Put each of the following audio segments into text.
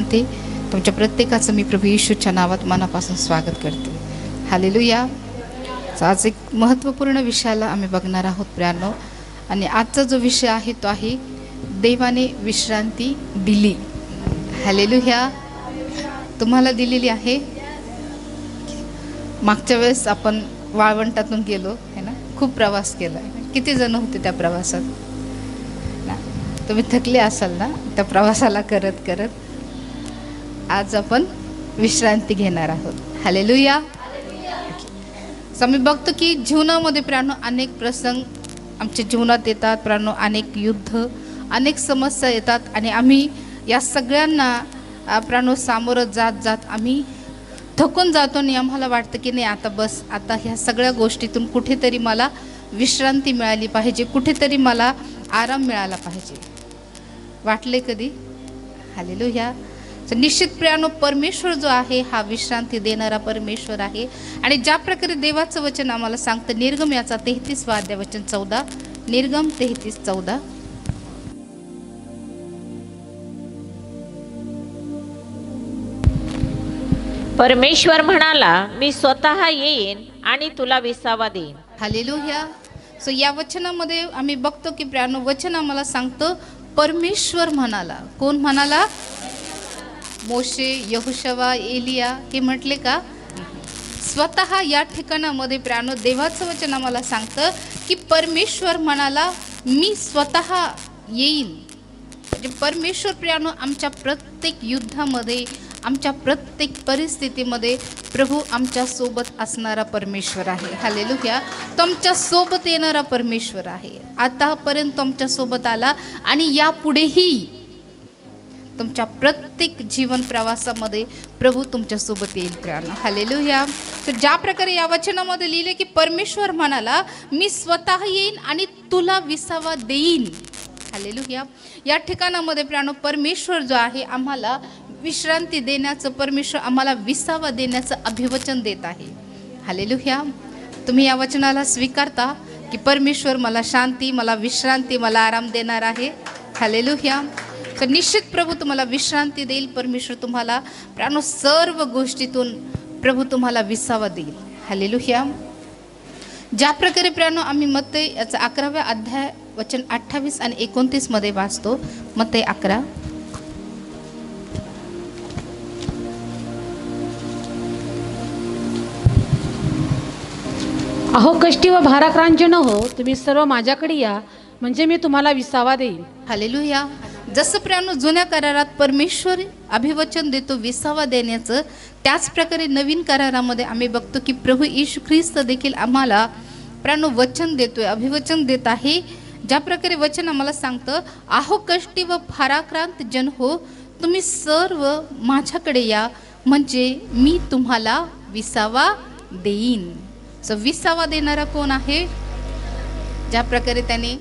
करते. तुमच्या प्रत्येकाचं मी प्रभू येशूच्या नावात मनापासून स्वागत करते. हालेलुया. आज एक महत्त्वपूर्ण विषयाला आम्ही बघणार आहोत प्रियांनो. आणि आजचा जो विषय आहे तो आहे देवाने विश्रांती दिली. हालेलुया. तुम्हाला दिलेली आहे. मागच्या वेळेस आपण वाळवंटातून गेलो है ना, खूप प्रवास केला. किती जण होते त्या प्रवासात ना? तुम्ही थकले असाल ना त्या प्रवासाला करत करत. आज आपण विश्रांती घेणार आहोत. हालेलुया. आम्ही बघतो की जीवनामध्ये प्राणो अनेक प्रसंग आमच्या जीवनात येतात. प्राणो अनेक युद्ध, अनेक समस्या येतात आणि आम्ही या सगळ्यांना प्राणो सामोरं जात जात आम्ही थकून जातो आणि आम्हाला वाटतं की नाही आता बस, आता ह्या सगळ्या गोष्टीतून कुठेतरी मला विश्रांती मिळाली पाहिजे, कुठेतरी मला आराम मिळाला पाहिजे. वाटले कधी? हालेलुया. निश्चित प्रियानो, परमेश्वर जो आहे हा विश्रांती देणारा परमेश्वर आहे. आणि ज्या प्रकारे देवाचं वचन आम्हाला सांगतं निर्गम याचा 33वा अध्याय वचन 14, निर्गम 33:14. परमेश्वर म्हणाला, मी स्वतः येईन आणि तुला विसावा देईन. हालेलुया. सो या वचनामध्ये आम्ही बघतो की प्रियानो, वचन आम्हाला सांगतं परमेश्वर म्हणाला. कोण म्हणाला? मोशे, यहोशवा, एलिया हे म्हटले का? स्वतः या ठिकाणामध्ये प्रियानो देवाचं वचन आम्हाला सांगतं की परमेश्वर म्हणाला, मी स्वतः येईन. म्हणजे परमेश्वर प्रियानो आमच्या प्रत्येक युद्धामध्ये, आमच्या प्रत्येक परिस्थितीमध्ये प्रभू आमच्या सोबत असणारा परमेश्वर आहे. हालेलुया. तो आमच्या सोबत येणारा परमेश्वर आहे. आतापर्यंत आमच्या सोबत आला आणि यापुढेही तुमच्या प्रत्येक जीवन प्रवासामध्ये प्रभू तुमच्यासोबत येईल प्रियानो. हालेलुया. तर ज्या प्रकारे या वचनामध्ये लिहिले की परमेश्वर म्हणाला, मी स्वतः येईन आणि तुला विसावा देईन. हालेलुया. या ठिकाणामध्ये प्रियानो परमेश्वर जो आहे आम्हाला विश्रांती देण्याचं, परमेश्वर आम्हाला विसावा देण्याचं अभिवचन देत आहे. हालेलुया. तुम्ही या वचनाला स्वीकारता की परमेश्वर मला शांती, मला विश्रांती, मला आराम देणार आहे. हालेलुया. तर निश्चित प्रभू तुम्हाला विश्रांती देईल. परमेश्वर तुम्हाला प्राणो सर्व गोष्टीतून प्रभू तुम्हाला विसावा देईल. हालेलुया. ज्या प्रकारे प्राणो आम्ही मत्ते याचा 11व्या अध्याय वचन 28 आणि 29 मध्ये वाचतो. मत्ते 11. अहो कष्टी व भाराक्रांत न हो, तुम्ही सर्व माझ्याकडे या, म्हणजे मी तुम्हाला विसावा देईन. हालेलुया. जसं प्रियानो जुन्या करारात परमेश्वर अभिवचन देतो विसावा देण्याचं, त्याच प्रकारे नवीन करारामध्ये आम्ही बघतो की प्रभू येशू ख्रिस्त देखील आम्हाला प्रियानो वचन देतोय, अभिवचन देत आहे. ज्या प्रकारे वचन आम्हाला सांगतं, अहो कष्टी व भाराक्रांत जन हो, तुम्ही सर्व माझ्याकडे या, म्हणजे मी तुम्हाला विसावा देईन. सो विसावा देणारा कोण आहे? ज्या प्रकारे त्याने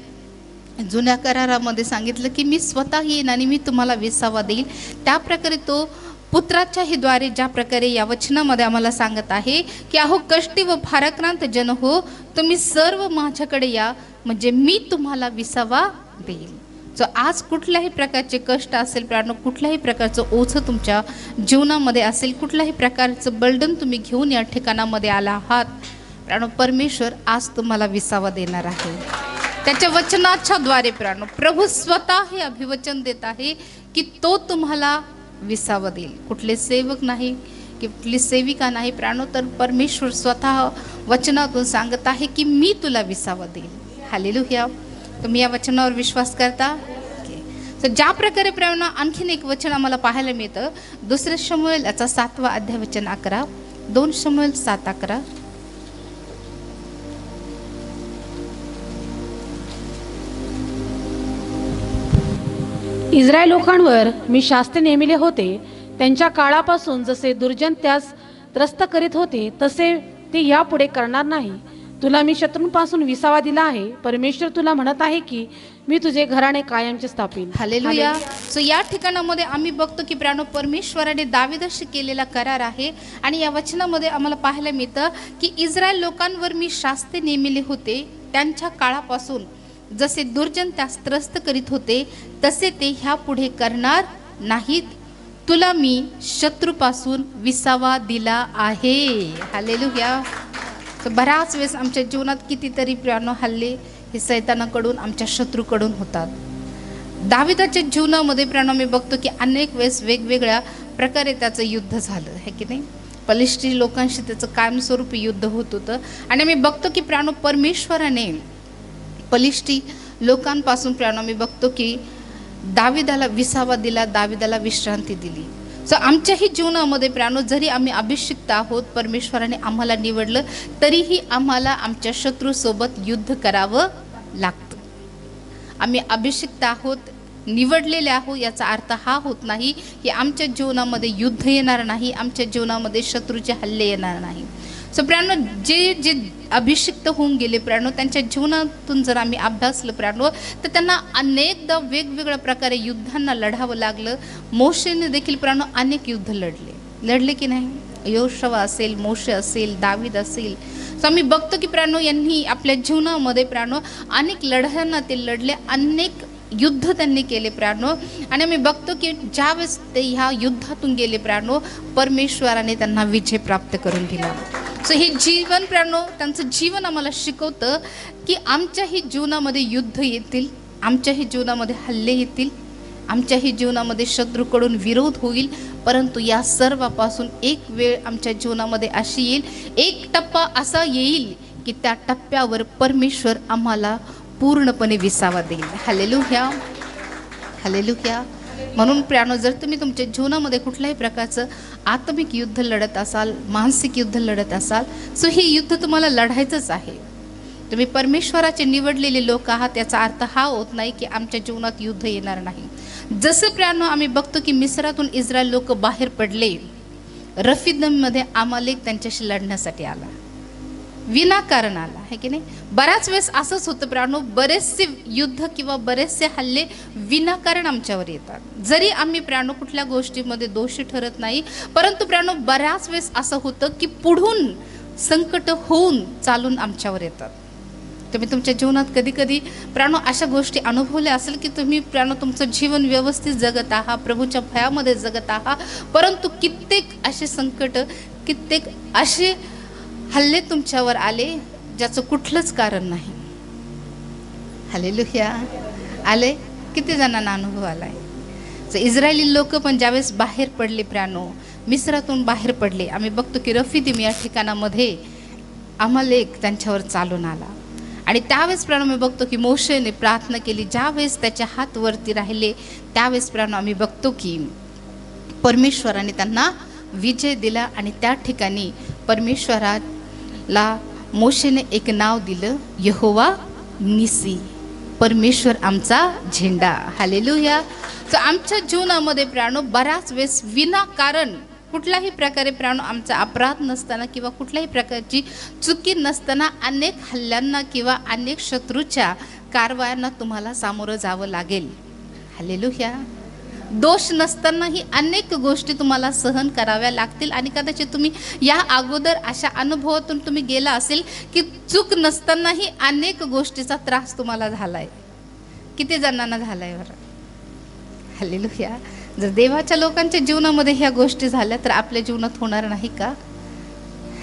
जुन्या करारामध्ये सांगितलं की मी स्वतः येईन आणि मी तुम्हाला विसावा देईल, त्या प्रकारे तो पुत्राच्याही द्वारे ज्या प्रकारे या वचनामध्ये आम्हाला सांगत आहे की अहो कष्टी व भाराक्रांत जन हो, तुम्ही सर्व माझ्याकडे या, म्हणजे मी तुम्हाला विसावा देईल. सो आज कुठल्याही प्रकारचे कष्ट असेल प्राणो, कुठल्याही प्रकारचं ओझं तुमच्या जीवनामध्ये असेल, कुठल्याही प्रकारचं बर्डन तुम्ही घेऊन या ठिकाणामध्ये आला आहात प्राणो, परमेश्वर आज तुम्हाला विसावा देणार आहे. त्याच्या वचनाच्या द्वारे प्राणो प्रभू स्वतः हे अभिवचन देत आहे की तो तुम्हाला विसावा देईल. कुठले सेवक नाही, कुठली सेविका नाही प्राणो, तर परमेश्वर स्वतः वचनातून सांगत आहे की मी तुला विसावा देईल. हालेलुया. तुम्ही या वचनावर विश्वास करता? तर ज्या प्रकारे प्राणो आणखीन एक वचन आम्हाला पाहायला मिळतं. 2 शमूएल याचा 7वा अध्याय वचन 11. 2 शमूएल 7:11. इस्रायल लोकांवर मी शास्त्र नेमिले होते, त्यांच्या काळापासून जसे दुर्जन त्यास त्रस्त करीत होते तसे ते यापुढे करणार नाही. तुला मी शत्रूंपासून विसावा दिला आहे. परमेश्वर तुला म्हणत आहे की मी तुझे घराणे कायमचे स्थापिन. हालेलुया. सो या ठिकाणामध्ये आम्ही बघतो की प्राणो परमेश्वराने दावीदाशी केलेला करार आहे आणि या वचनामध्ये आम्हाला पाहायला मिळतं की इस्रायल लोकांवर मी शास्त्रे नेमिले होते, त्यांच्या काळापासून जसे दुर्जन त्यास त्रस्त करीत होते तसे ते ह्यापुढे करणार नाहीत. तुला मी शत्रूपासून विसावा दिला आहे. हालेलुया. तर बऱ्याच वेळेस आमच्या जीवनात कितीतरी प्रियानो हल्ले हे सैतानाकडून, आमच्या शत्रूकडून होतात. दाविदाच्या जीवनामध्ये प्रियानो मी बघतो की अनेक वेळेस वेगवेगळ्या प्रकारे त्याचं युद्ध झालं आहे की नाही. पलिष्ठी लोकांशी त्याचं कायमस्वरूपी युद्ध होत होतं. आणि मी बघतो की प्रियानो परमेश्वराने पलिष्ठी लोकांपासून प्रियानो मी बघतो की दाविदाला विसावा दिला, दाविदाला विश्रांती दिली. सो आमच्याही जीवनामध्ये प्रियानो जरी आम्ही अभिषिक्त आहोत, परमेश्वराने आम्हाला निवडलं, तरीही आम्हाला आमच्या शत्रूसोबत युद्ध करावं लागतं. आम्ही अभिषिक्त आहोत, निवडलेले आहोत, याचा अर्थ हा होत नाही की आमच्या जीवनामध्ये युद्ध येणार नाही, आमच्या जीवनामध्ये शत्रूचे हल्ले येणार नाही. सो प्रियानो जे अभिषिक्त होऊन गेले प्रियानो, त्यांच्या जीवनातून जर आम्ही अभ्यासलं प्रियानो, तर त्यांना अनेकदा वेगवेगळ्या प्रकारे युद्धांना लढावं लागलं. मोशेने देखील प्रियानो अनेक युद्ध लढले की नाही. योशवा असेल, मोशे असेल, दावीद असेल. सो आम्ही बघतो की प्रियानो यांनी आपल्या जीवनामध्ये प्रियानो अनेक लढ्यांना ते लढले, अनेक युद्ध त्यांनी केले प्रियानो. आणि आम्ही बघतो की ज्यावेळेस ते ह्या युद्धातून गेले प्रियानो, परमेश्वराने त्यांना विजय प्राप्त करून दिला. सो हे जीवन प्रियानो, त्यांचं जीवन आम्हाला शिकवतं की आमच्याही जीवनामध्ये युद्ध येतील, आमच्याही जीवनामध्ये हल्ले येतील, आमच्याही जीवनामध्ये शत्रूकडून विरोध होईल. परंतु या सर्वापासून एक वेळ आमच्या जीवनामध्ये अशी येईल, एक टप्पा असा येईल की त्या टप्प्यावर परमेश्वर आम्हाला पूर्णपणे विसावा देईल. Hallelujah, hallelujah. म्हणून प्रियानो, जर तुम्ही तुमच्या जीवनामध्ये कुठल्याही प्रकारचं आत्मिक युद्ध लढत असाल, मानसिक युद्ध लढत असाल, सो हे युद्ध तुम्हाला लढायचंच आहे. तुम्ही परमेश्वराचे निवडलेले लोक आहात, याचा अर्थ हा होत नाही की आमच्या जीवनात युद्ध येणार नाही. जसं प्रियानो आम्ही बघतो की मिस्रातून इस्रायल लोक बाहेर पडले, रफीदममध्ये अमालेक त्यांच्याशी लढण्यासाठी आला, विनाकारण आला आहे की नाही. बऱ्याच वेळेस असंच होतं प्रियानो, बरेचसे युद्ध किंवा बरेचसे हल्ले विनाकारण आमच्यावर येतात. जरी आम्ही प्रियानो कुठल्या गोष्टीमध्ये दोषी ठरत नाही, परंतु प्रियानो बऱ्याच वेळेस असं होतं की पुढून संकट होऊन चालून आमच्यावर येतात. तुम्ही तुमच्या जीवनात कधी कधी प्रियानो अशा गोष्टी अनुभवल्या असेल की तुम्ही प्रियानो तुमचं जीवन व्यवस्थित जगत आहात, प्रभूच्या भयामध्ये जगत आहात, परंतु कित्येक असे संकट, कित्येक असे हल्ले तुमच्यावर आले ज्याचं कुठलंच कारण नाही. हालेलुया. आले, किती जणांना अनुभव आलाय. तर इस्रायली लोक पण ज्यावेळेस बाहेर पडले प्रियानो, मिस्रातून बाहेर पडले, आम्ही बघतो की रफीदिम या ठिकाणामध्ये अमालेक त्यांच्यावर चालून आला. आणि त्यावेळेस प्रियानो मी बघतो की मोशेने प्रार्थना केली. ज्यावेळेस त्याचे हात वरती राहिले, त्यावेळेस प्रियानो आम्ही बघतो की परमेश्वराने त्यांना विजय दिला. आणि त्या ठिकाणी परमेश्वराला मोशेने एक नाव दिलं, यहोवा निसी, परमेश्वर आमचा झेंडा. हालेलुया. तर आमच्या जीवनामध्ये प्रियानो बऱ्याच वेळेस विनाकारण कुठल्याही प्रकारे प्रियानो आमचा अपराध नसताना किंवा कुठल्याही प्रकारची चुकी नसताना अनेक हल्ल्यांना किंवा अनेक शत्रूच्या कारवायांना तुम्हाला सामोरं जावं लागेल. हालेलुया. दोष नसतानाही अनेक गोष्टी तुम्हाला सहन कराव्या लागतील. आणि कदाचित तुम्ही या अगोदर अशा अनुभवातून तुम्ही गेला असेल की चूक नसतानाही अनेक गोष्टीचा त्रास तुम्हाला झालाय. किती जणांना झालाय बरं. हालेलुया. जर देवाच्या लोकांच्या जीवनामध्ये ह्या गोष्टी झाल्या तर आपल्या जीवनात होणार नाही का.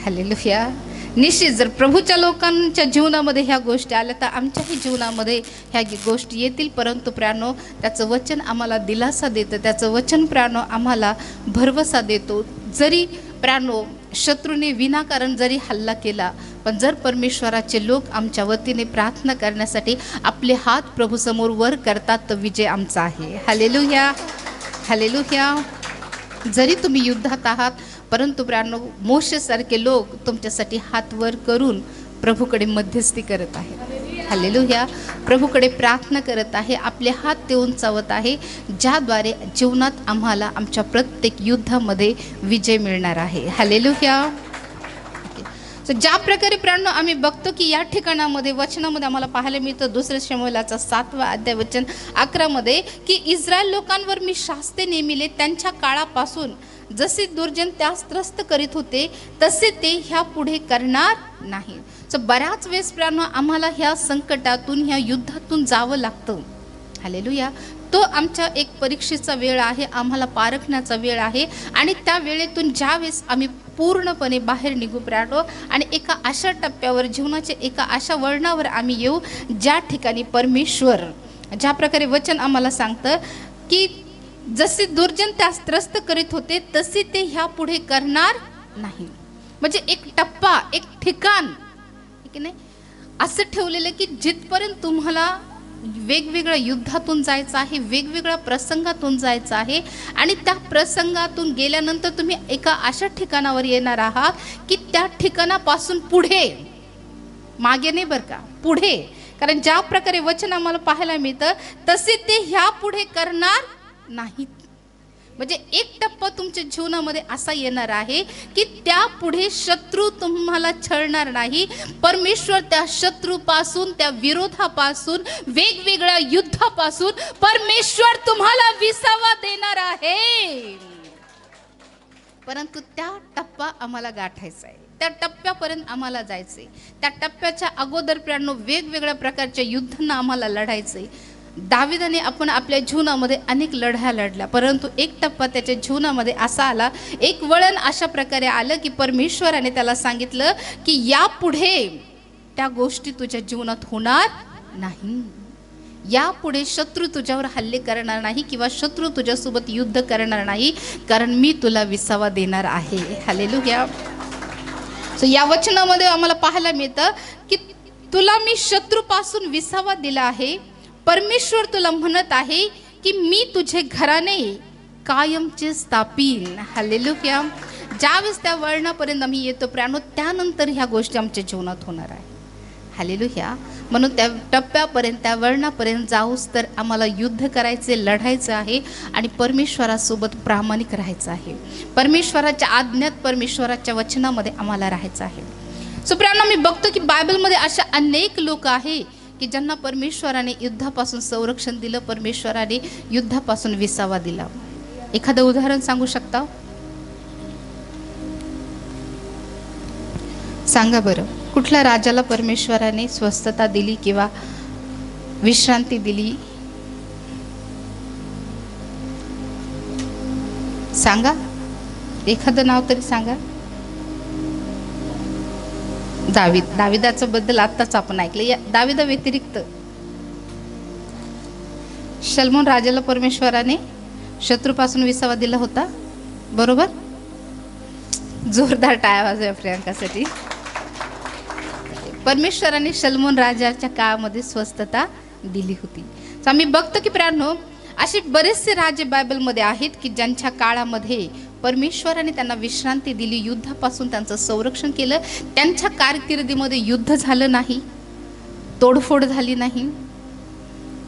हालेलुया. निश्चित जर प्रभूच्या लोकांच्या जीवनामध्ये ह्या गोष्टी आल्या तर आमच्याही जीवनामध्ये ह्या गोष्टी येतील. परंतु प्रियानो त्याचं वचन आम्हाला दिलासा देतं, त्याचं वचन प्रियानो आम्हाला भरवसा देतो. जरी प्रियानो शत्रूने विनाकारण जरी हल्ला केला, पण जर परमेश्वराचे लोक आमच्या वतीने प्रार्थना करण्यासाठी आपले हात प्रभूसमोर वर करतात तर विजय आमचा आहे. Hallelujah, hallelujah. जरी तुम्ही युद्धात आहात, परंतु प्रियानो मोशेसारखे लोक तुमच्यासाठी हात वर करून प्रभूकडे मध्यस्थी करत आहे. हालेलुया. प्रभूकडे प्रार्थना करत आहे, आपले हात ते उंचावत आहे, ज्याद्वारे जीवनात आम्हाला आमच्या प्रत्येक युद्धामध्ये विजय मिळणार आहे. हालेलुया. ज्या प्रकारे प्रियानो आम्ही बघतो की या ठिकाणामध्ये वचनामध्ये आम्हाला पाहायला मिळतं, 2 शमूएलाचा 7वा अध्याय वचन 11 मध्ये की इस्रायल लोकांवर मी शास्ते नेमिले, त्यांच्या काळापासून जसे दुर्जन त्यास त्रस्त करीत होते तसे ते ह्या पुढे करणार नाही. सो बऱ्याच वेळेस प्रियानो आम्हाला ह्या संकटातून, ह्या युद्धातून जावं लागतं. हालेलुया. तो आमच्या एक परीक्षेचा वेळ आहे, आम्हाला पारखण्याचा वेळ आहे. आणि त्या वेळेतून ज्यावेळेस आम्ही पूर्णपणे बाहेर निघू प्राणो आणि एका अशा टप्प्यावर, जीवनाच्या एका अशा वळणावर आम्ही येऊ ज्या ठिकाणी परमेश्वर, ज्या प्रकारे वचन आम्हाला सांगतं की जसे दुर्जन त्यास त्रस्त करीत होते तसे ते ह्या पुढे करणार नाही. म्हणजे एक टप्पा, एक ठिकाण की नाही असं ठेवलेलं की जिथपर्यंत तुम्हाला वेगवेगळ्या युद्धातून जायचं आहे, वेगवेगळ्या प्रसंगातून जायचं आहे आणि त्या प्रसंगातून गेल्यानंतर तुम्ही एका अशा ठिकाणावर येणार आहात की त्या ठिकाणापासून पुढे, मागे नाही बरं का, पुढे. कारण ज्या प्रकारे वचन आम्हाला पाहायला मिळतं तसे ते ह्या पुढे करणार नाहीत. म्हणजे एक टप्पा तुमच्या जीवनामध्ये असा येणार आहे की त्या पुढे शत्रू तुम्हाला छळणार नाही. परमेश्वर त्या शत्रूपासून, त्या विरोधापासून, वेगवेगळ्या युद्धापासून परमेश्वर तुम्हाला विसावा देणार आहे. परंतु त्या टप्पा आम्हाला गाठायचा आहे, त्या टप्प्यापर्यंत आम्हाला जायचंय. त्या टप्प्याच्या अगोदर प्रियांनो वेगवेगळ्या प्रकारच्या युद्धांना आम्हाला लढायचंय. दाविदाने आपण आपल्या जीवनामध्ये अनेक लढ्या लढल्या, परंतु एक टप्पा त्याच्या जीवनामध्ये असा आला, एक वळण अशा प्रकारे आलं की परमेश्वराने त्याला सांगितलं की यापुढे त्या गोष्टी तुझ्या जीवनात होणार नाही. यापुढे शत्रू तुझ्यावर हल्ले करणार नाही किंवा शत्रू तुझ्यासोबत युद्ध करणार नाही, कारण मी तुला विसावा देणार आहे. हालेलुया. सो या वचनामध्ये आम्हाला पाहायला मिळतं की तुला मी शत्रूपासून विसावा दिला आहे. परमेश्वर तुला म्हणत आहे की मी तुझे घराणे कायमचे स्थापीन. हालेलुया. ज्यावेळेस त्या वळणापर्यंत आम्ही येतो प्राणो, त्यानंतर ह्या गोष्टी आमच्या जीवनात होणार आहे. हालेलुया. म्हणून त्या टप्प्यापर्यंत, त्या वळणापर्यंत जाऊस तर आम्हाला युद्ध करायचे, लढायचं आहे आणि परमेश्वरासोबत प्रामाणिक राहायचं आहे. परमेश्वराच्या आज्ञात, परमेश्वराच्या वचनामध्ये आम्हाला राहायचं आहे. सो प्राणो, मी बघतो की बायबलमध्ये अशा अनेक लोक आहे की ज्यांना परमेश्वराने युद्धापासून संरक्षण दिलं, परमेश्वराने युद्धापासून विसावा दिला. एखादं उदाहरण सांगू शकता? सांगा बरं, कुठल्या राजाला परमेश्वराने स्वस्थता दिली किंवा विश्रांती दिली? सांगा, एखादं नाव तरी सांगा. दाविदाचं बद्दल आत्ताच आपण ऐकलं. या दाविदा व्यतिरिक्त शल्मोन राजाला परमेश्वराने शत्रूपासून विसावा दिला होता, बरोबर? जोरदार टाळ्या वाजवा प्रियांकासाठी. परमेश्वराने शल्मोन राजाच्या काळामध्ये स्वस्थता दिली होती. आम्ही बघतो की प्राण्यो, असे बरेचसे राजे बायबलमध्ये आहेत की ज्यांच्या काळामध्ये परमेश्वराने त्यांना विश्रांती दिली, युद्धापासून त्यांचं संरक्षण केलं. त्यांच्या कारकिर्दीमध्ये युद्ध झालं नाही, तोडफोड झाली नाही,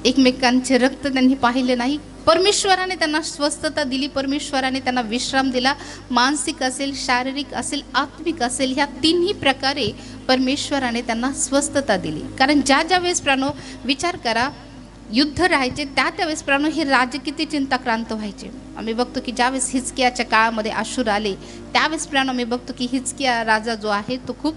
एकमेकांचे रक्त त्यांनी पाहिले नाही. परमेश्वराने त्यांना स्वस्थता दिली, परमेश्वराने त्यांना विश्राम दिला. मानसिक असेल, शारीरिक असेल, आत्मिक असेल, ह्या तिन्ही प्रकारे परमेश्वराने त्यांना स्वस्थता दिली. कारण ज्या ज्या वेळेस प्राणो, विचार करा, युद्ध राहायचे त्यावेळेस प्राणो हे राजे किती चिंताक्रांत व्हायचे. आम्ही बघतो की ज्यावेळेस हिजकियाच्या काळामध्ये अशूर आले, त्यावेळेस प्राणो आम्ही बघतो की हिजकिया राजा जो आहे तो खूप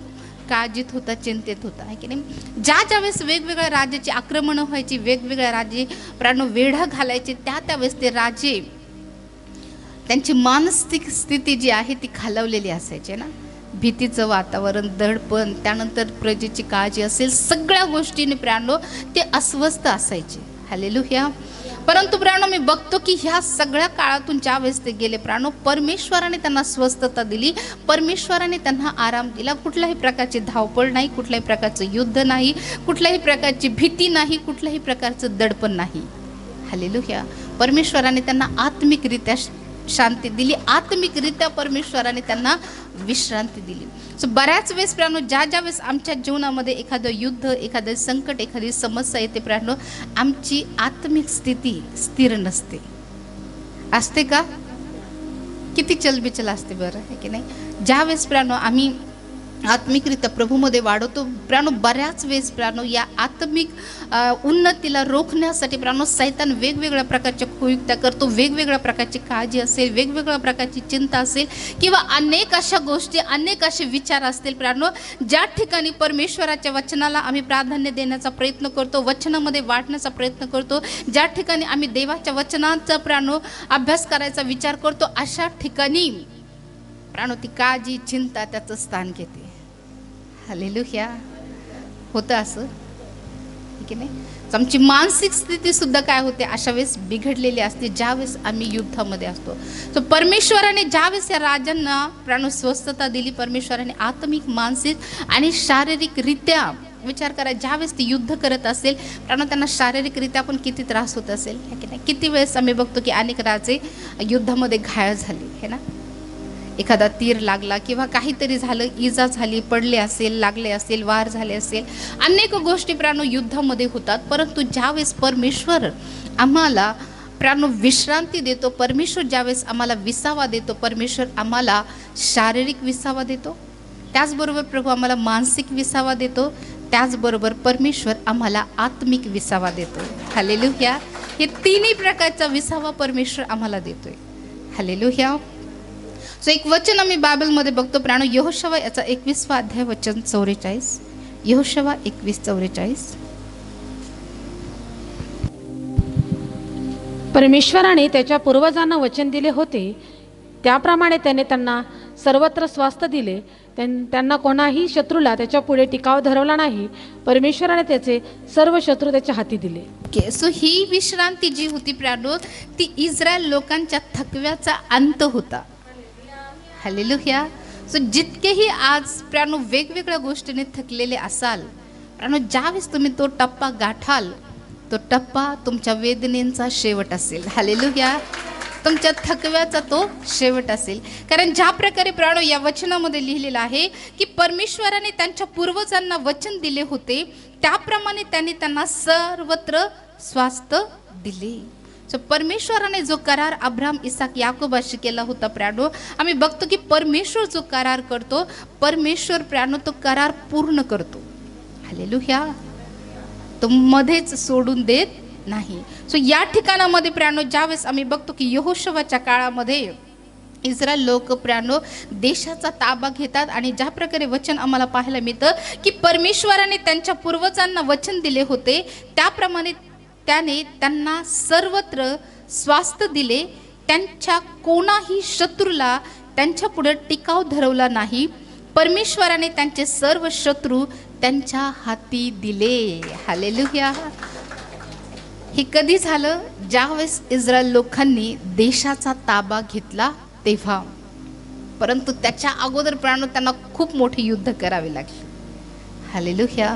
काळजीत होता, चिंतेत होता, आहे की नाही. ज्यावेळेस वेगवेगळ्या राज्याची आक्रमणं व्हायची, वेगवेगळ्या राज्ये प्राणो वेढा घालायचे, त्यावेळेस ते राजे, त्यांची मानसिक स्थिती जी आहे ती खालावलेली असायची ना. भीतीचं वातावरण, दडपण, त्यानंतर प्रजेची काळजी असेल, सगळ्या गोष्टीने प्राणो ते अस्वस्थ असायचे. हालेलुया. परंतु प्राणो, मी बघतो की ह्या सगळ्या काळातून ज्यावेळेस ते गेले प्राणो, परमेश्वराने त्यांना स्वस्थता दिली, परमेश्वराने त्यांना आराम दिला. कुठल्याही प्रकारची धावपळ नाही, कुठल्याही प्रकारचं युद्ध नाही, कुठल्याही प्रकारची भीती नाही, कुठल्याही प्रकारचं दडपण नाही. हालेलुया. परमेश्वराने त्यांना आत्मिकरित्या शांती दिली, आत्मिकरित्या परमेश्वराने त्यांना विश्रांती दिली. सो बऱ्याच वेळेस प्राणो, ज्या वेळेस आमच्या जीवनामध्ये एखादं युद्ध, एखादं संकट, एखादी समस्या येते प्राणो, आमची आत्मिक स्थिती स्थिर नसते. असते का? किती चलबिचल असते बरं, आहे की नाही. ज्या वेळेस प्राणो आम्ही आत्मिकरित्या प्रभूमध्ये वाढवतो. प्राणो बऱ्याच वेळेस प्राणो या आत्मिक उन्नतीला रोखण्यासाठी प्राणो सैतान वेगवेगळ्या प्रकारच्या कुयुक्त्या करतो. वेगवेगळ्या प्रकारची काळजी असेल, वेगवेगळ्या प्रकारची चिंता असेल किंवा अनेक अशा गोष्टी, अनेक असे विचार असतील प्राणो, ज्या ठिकाणी परमेश्वराच्या वचनाला आम्ही प्राधान्य देण्याचा प्रयत्न करतो, वचनामध्ये वाढण्याचा प्रयत्न करतो, ज्या ठिकाणी आम्ही देवाच्या वचनाचा प्राणो अभ्यास करायचा विचार करतो, अशा ठिकाणी प्राणो ती काळजी, चिंता त्याचं स्थान घेते. हालेलुया. होतं असं, ठीक आहे नाही. आमची मानसिक स्थिती सुद्धा काय होते अशा वेळेस बिघडलेली असते, ज्यावेळेस आम्ही युद्धामध्ये असतो. सो परमेश्वराने ज्यावेळेस या राजांना प्राणो स्वस्थता दिली, परमेश्वराने आत्मिक, मानसिक आणि शारीरिकरित्या विचार करा, ज्यावेळेस ते युद्ध करत असेल प्राणो त्यांना शारीरिकरित्या पण किती त्रास होत असेल, है की नाही. किती वेळेस आम्ही बघतो की अनेक राजे युद्धामध्ये घायल झाले, है ना. एखादा तीर लागला किंवा काहीतरी झालं, इजा झाली, पडले असेल, लागले असेल, वार झाले असेल, अनेक गोष्टी प्राणो युद्धामध्ये होतात. परंतु ज्यावेळेस परमेश्वर आम्हाला प्राणो विश्रांती देतो, परमेश्वर ज्यावेळेस आम्हाला विसावा देतो, परमेश्वर आम्हाला शारीरिक विसावा देतो, त्याचबरोबर प्रभू आम्हाला मानसिक विसावा देतो, त्याचबरोबर परमेश्वर आम्हाला आत्मिक विसावा देतो. हालेलुया. हे तिन्ही प्रकारचा विसावा परमेश्वर आम्हाला देतोय. हालेलुया. सो एक वचन आम्ही बायबलमध्ये बघतो प्राणो, यहोशवा याचा 21वा अध्याय वचन 44. यहोशवा 21:44. परमेश्वराने त्याच्या पूर्वजांना वचन दिले होते, त्याप्रमाणे त्याने त्यांना सर्वत्र स्वास्थ्य दिले. त्यांना कोणाही शत्रूला त्याच्या पुढे टिकाव धरवला नाही. परमेश्वराने त्याचे सर्व शत्रू त्याच्या हाती दिले. सो ही विश्रांती जी होती प्राणो, ती इस्रायल लोकांच्या थकव्याचा अंत होता. हालेलुया. सो जितकेही आज प्राणो वेगवेगळ्या गोष्टीने थकलेले असाल प्राणो, ज्यावेळेस तुम्ही तो टप्पा गाठाल, तो टप्पा तुमच्या वेदनेचा शेवट असेल. हालेलुया. तुमच्या थकव्याचा तो शेवट असेल. कारण ज्या प्रकारे प्राणो या वचनामध्ये लिहिलेलं आहे की परमेश्वराने त्यांच्या पूर्वजांना वचन दिले होते, त्याप्रमाणे त्यांनी त्यांना सर्वत्र स्वास्थ्य दिले. सो परमेश्वराने जो करार अब्राम, इसाक, याकोबाशी केला होता प्राणो, आम्ही बघतो की परमेश्वर जो करार करतो, परमेश्वर प्राणो तो करार पूर्ण करतो. हालेलुया. तो मध्येच सोडून देत नाही. सो या ठिकाणामध्ये प्राणो ज्यावेळेस आम्ही बघतो की यहोशवाच्या काळामध्ये इस्रायल लोक प्राणो देशाचा ताबा घेतात आणि ज्या प्रकारे वचन आम्हाला पाहायला मिळतं की परमेश्वराने त्यांच्या पूर्वजांना वचन दिले होते, त्याप्रमाणे त्याने त्यांना सर्वत्र स्वास्थ्य दिले. त्यांच्या कोणाही शत्रूला त्यांच्या पुढे टिकाव धरवला नाही. परमेश्वराने त्यांचे सर्व शत्रू त्यांच्या हाती दिले. हालेलुया. हे कधी झालं? ज्यावेळेस इस्रायल लोकांनी देशाचा ताबा घेतला तेव्हा. परंतु त्याच्या अगोदर प्राणो त्यांना खूप मोठे युद्ध करावे लागले. हालेलुया.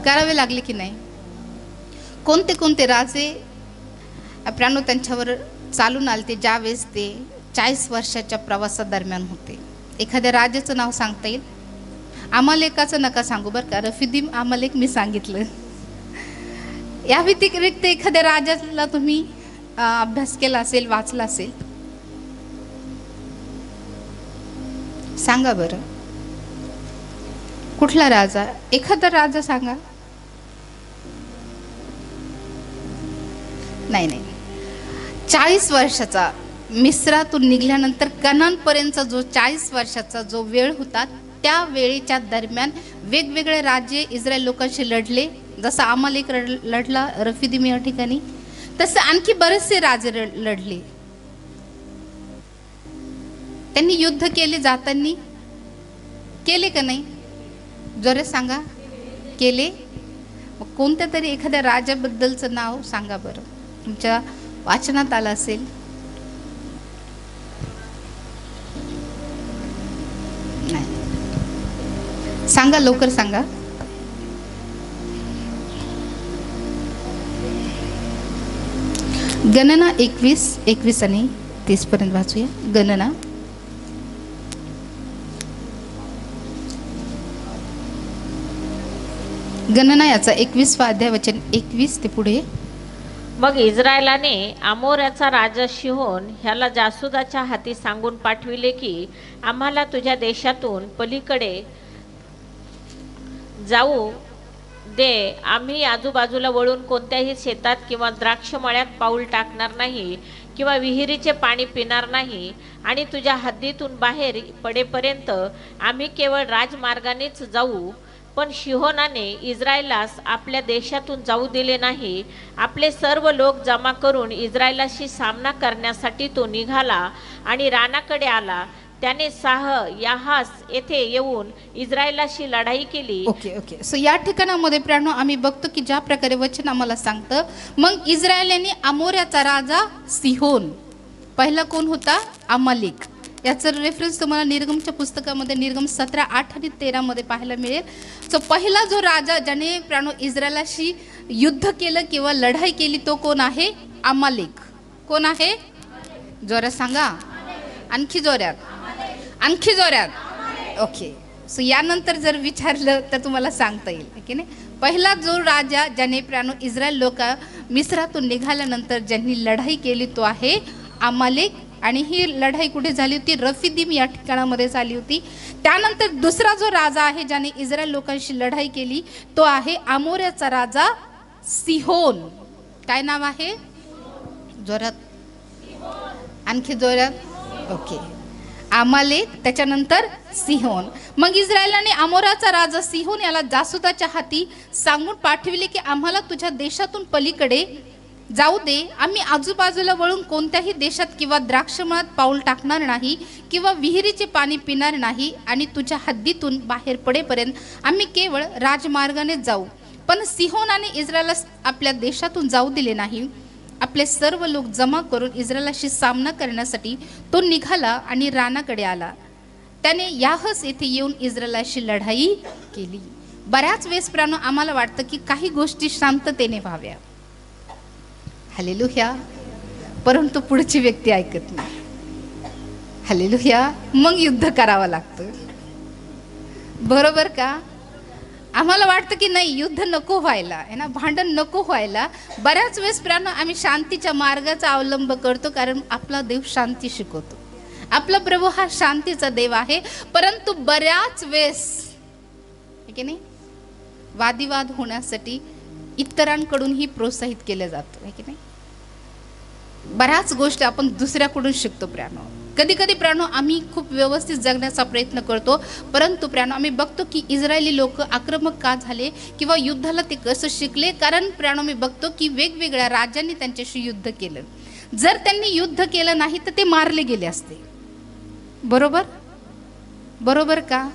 करावे लागले की नाही? कोणते कोणते राजे प्राणो त्यांच्यावर चालून आले ते ज्यावेळेस ते 40 वर्षाच्या प्रवासादरम्यान होते. एखाद्या राजाचं नाव सांगता येईल? अमालेकाचं नका सांगू बरं का. रफिदीम, अमालेक मी सांगितलं. या व्यतिरिक्त एखाद्या राजाला तुम्ही अभ्यास केला असेल, वाचला असेल, सांगा बरं. कुठला राजा? एखादा राजा सांगा. नाही नाही. 40 वर्षाचा मिस्रातून निघाल्यानंतर कनानपर्यंतचा जो 40 वर्षाचा जो वेळ होता, त्या वेळेच्या दरम्यान वेगवेगळे राज्य इस्रायल लोकांशी लढले. जसं अमालेक लढला रफिदीम या ठिकाणी, तसे आणखी बरेचसे राजे लढले. त्यांनी युद्ध केले, जाताना केले का नाही? जरा सांगा. केले. मग कोणत्या तरी एखाद्या राजाबद्दलचं नाव सांगा बरं. तुमच्या वाचनात आलं असेल. नाही सांगा, लवकर सांगा. गणना 21 आणि 30 पर्यंत वाचूया. गणना याचा 21वा अध्याय वचन 21 ते पुढे. मग इस्रायलाने आमोराचा राजा शिहोन ह्याला जासुदाच्या हाती सांगून पाठविले की आम्हाला तुझ्या देशातून पलीकडे जाऊ दे, आम्ही आजूबाजूला वळून कोणत्याही शेतात किंवा द्राक्षमळ्यात पाऊल टाकणार नाही किंवा विहिरीचे पाणी पिणार नाही, आणि तुझ्या हद्दीतून बाहेर पडेपर्यंत आम्ही केवळ राजमार्गानेच जाऊ. पण शिहोनाने इस्रायलास आपल्या देशातून जाऊ दिले नाही. आपले सर्व लोक जमा करून इस्रायलाशी सामना करण्यासाठी तो निघाला आणि रानाकडे आला. त्याने याहास येथे येऊन इस्रायलाशी लढाई केली. ओके. सो या ठिकाणामध्ये प्रियानो आम्ही बघतो की ज्या प्रकारे वचन आम्हाला सांगतं, मग इस्रायलाने अमोऱ्याचा राजा सिहोन, पहिला कोण होता? अमालेक. याचं रेफरन्स तुम्हाला निर्गमच्या पुस्तकामध्ये निर्गम 17, 8 आणि 13 मध्ये पाहायला मिळेल. सो पहिला जो राजा ज्याने प्रियानो इस्रायलाशी युद्ध केलं किंवा लढाई केली तो कोण आहे? अमालेक. कोण आहे? जोरात सांगा, आणखी जोरात. ओके. सो यानंतर जर विचारलं तर तुम्हाला सांगता येईल की नाही. पहिला जो राजा ज्याने प्रियानो इस्रायल लोक मिस्रातून निघाल्यानंतर ज्यांनी लढाई केली तो आहे अमालेक. आणि ही लढाई कुठे झाली होती? रफिदीम या ठिकाणामध्ये झाली होती. त्यानंतर दुसरा जो राजा आहे ज्याने इस्रायल लोकांशी लढाई केली तो आहे अमोऱ्याचा राजा सिहोन. काय नाव आहे? जोरात, आणखी जोरात. ओके. अमालेक, त्याच्यानंतर सिहोन. मग इस्रायलाने अमोराचा राजा सिहोन याला जासुदाच्या हाती सांगून पाठविले की आम्हाला तुझ्या देशातून पलीकडे जाऊ दे, आम्ही आजूबाजूला वळून कोणत्याही देशात किंवा द्राक्षमळात पाऊल टाकणार नाही किंवा विहिरीचे पाणी पिणार नाही, आणि तुझ्या हद्दीतून बाहेर पडेपर्यंत आम्ही केवळ राजमार्गाने जाऊ. पण सिहोनाने इस्रायला आपल्या देशातून जाऊ दिले नाही. आपले सर्व लोक जमा करून इस्रायलाशी सामना करण्यासाठी तो निघाला आणि रानाकडे आला. त्याने याहस येथे येऊन इस्रायलाशी लढाई केली. बऱ्याच वेळेस प्रियानो आम्हाला वाटतं की काही गोष्टी शांततेने व्हाव्या, हालेलुया, परंतु पुढची व्यक्ती ऐकत नाही. हालेलुया. मग युद्ध करावं लागतं, बरोबर का? आम्हाला वाटतं की नाही, युद्ध नको व्हायला आहे ना, भांडण नको व्हायला. बऱ्याच वेळेस प्रियानो आम्ही शांतीच्या मार्गाचा अवलंब करतो, कारण आपला देव शांती शिकवतो. आपला प्रभू हा शांतीचा देव आहे. परंतु बऱ्याच वेळेस की नाही वादिवाद होण्यासाठी इतरांकडूनही प्रोत्साहित केलं जातं, आहे की नाही. बऱ्याच गोष्टी आपण दुसऱ्याकडून शिकतो प्रियानो. कधी कधी प्रियानो आम्ही खूप व्यवस्थित जगण्याचा प्रयत्न करतो, परंतु प्रियानो आम्ही बघतो की इस्रायली लोक आक्रमक का झाले किंवा युद्धाला ते कसं शिकले. कारण प्रियानो मी बघतो की वेगवेगळ्या राज्यांनी त्यांच्याशी युद्ध केलं. जर त्यांनी युद्ध केलं नाही तर ते मारले गेले असते, बरोबर का?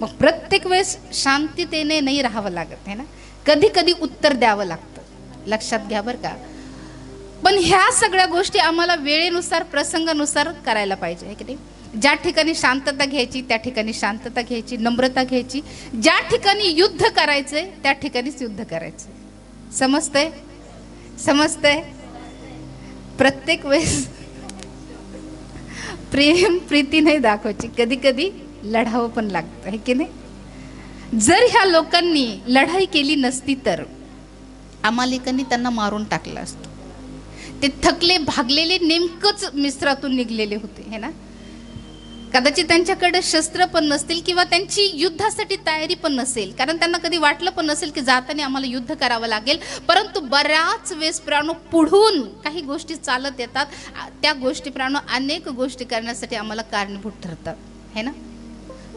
मग प्रत्येक वेळेस शांततेने नाही राहावं लागत आहे ना, कधी कधी उत्तर द्यावं लागतं, लक्षात घ्या बरं का. पण ह्या सगळ्या गोष्टी आम्हाला वेळेनुसार प्रसंगानुसार करायला पाहिजे, आहे की नाही. ज्या ठिकाणी शांतता घ्यायची त्या ठिकाणी शांतता घ्यायची, नम्रता घ्यायची. ज्या ठिकाणी युद्ध करायचंय त्या ठिकाणीच युद्ध करायचंय. समजतंय? प्रत्येक वेळेस प्रीती नाही दाखवायची, कधी कधी लढावं पण लागतं, आहे की नाही. जर ह्या लोकांनी लढाई केली नसती तर अमालेकांनी त्यांना मारून टाकलं असतं. ते थकले भागलेले नेमकंच मिस्रातून निघलेले होते, है ना. कदाचित त्यांच्याकडे शस्त्र पण नसतील किंवा त्यांची युद्धासाठी तयारी पण नसेल, कारण त्यांना कधी वाटलं पण नसेल की जाताना आम्हाला युद्ध करावं लागेल. परंतु बऱ्याच वेळेस प्राणो पुढून काही गोष्टी चालत येतात, त्या गोष्टी प्राणो अनेक गोष्टी करण्यासाठी आम्हाला कारणीभूत ठरतात, है ना.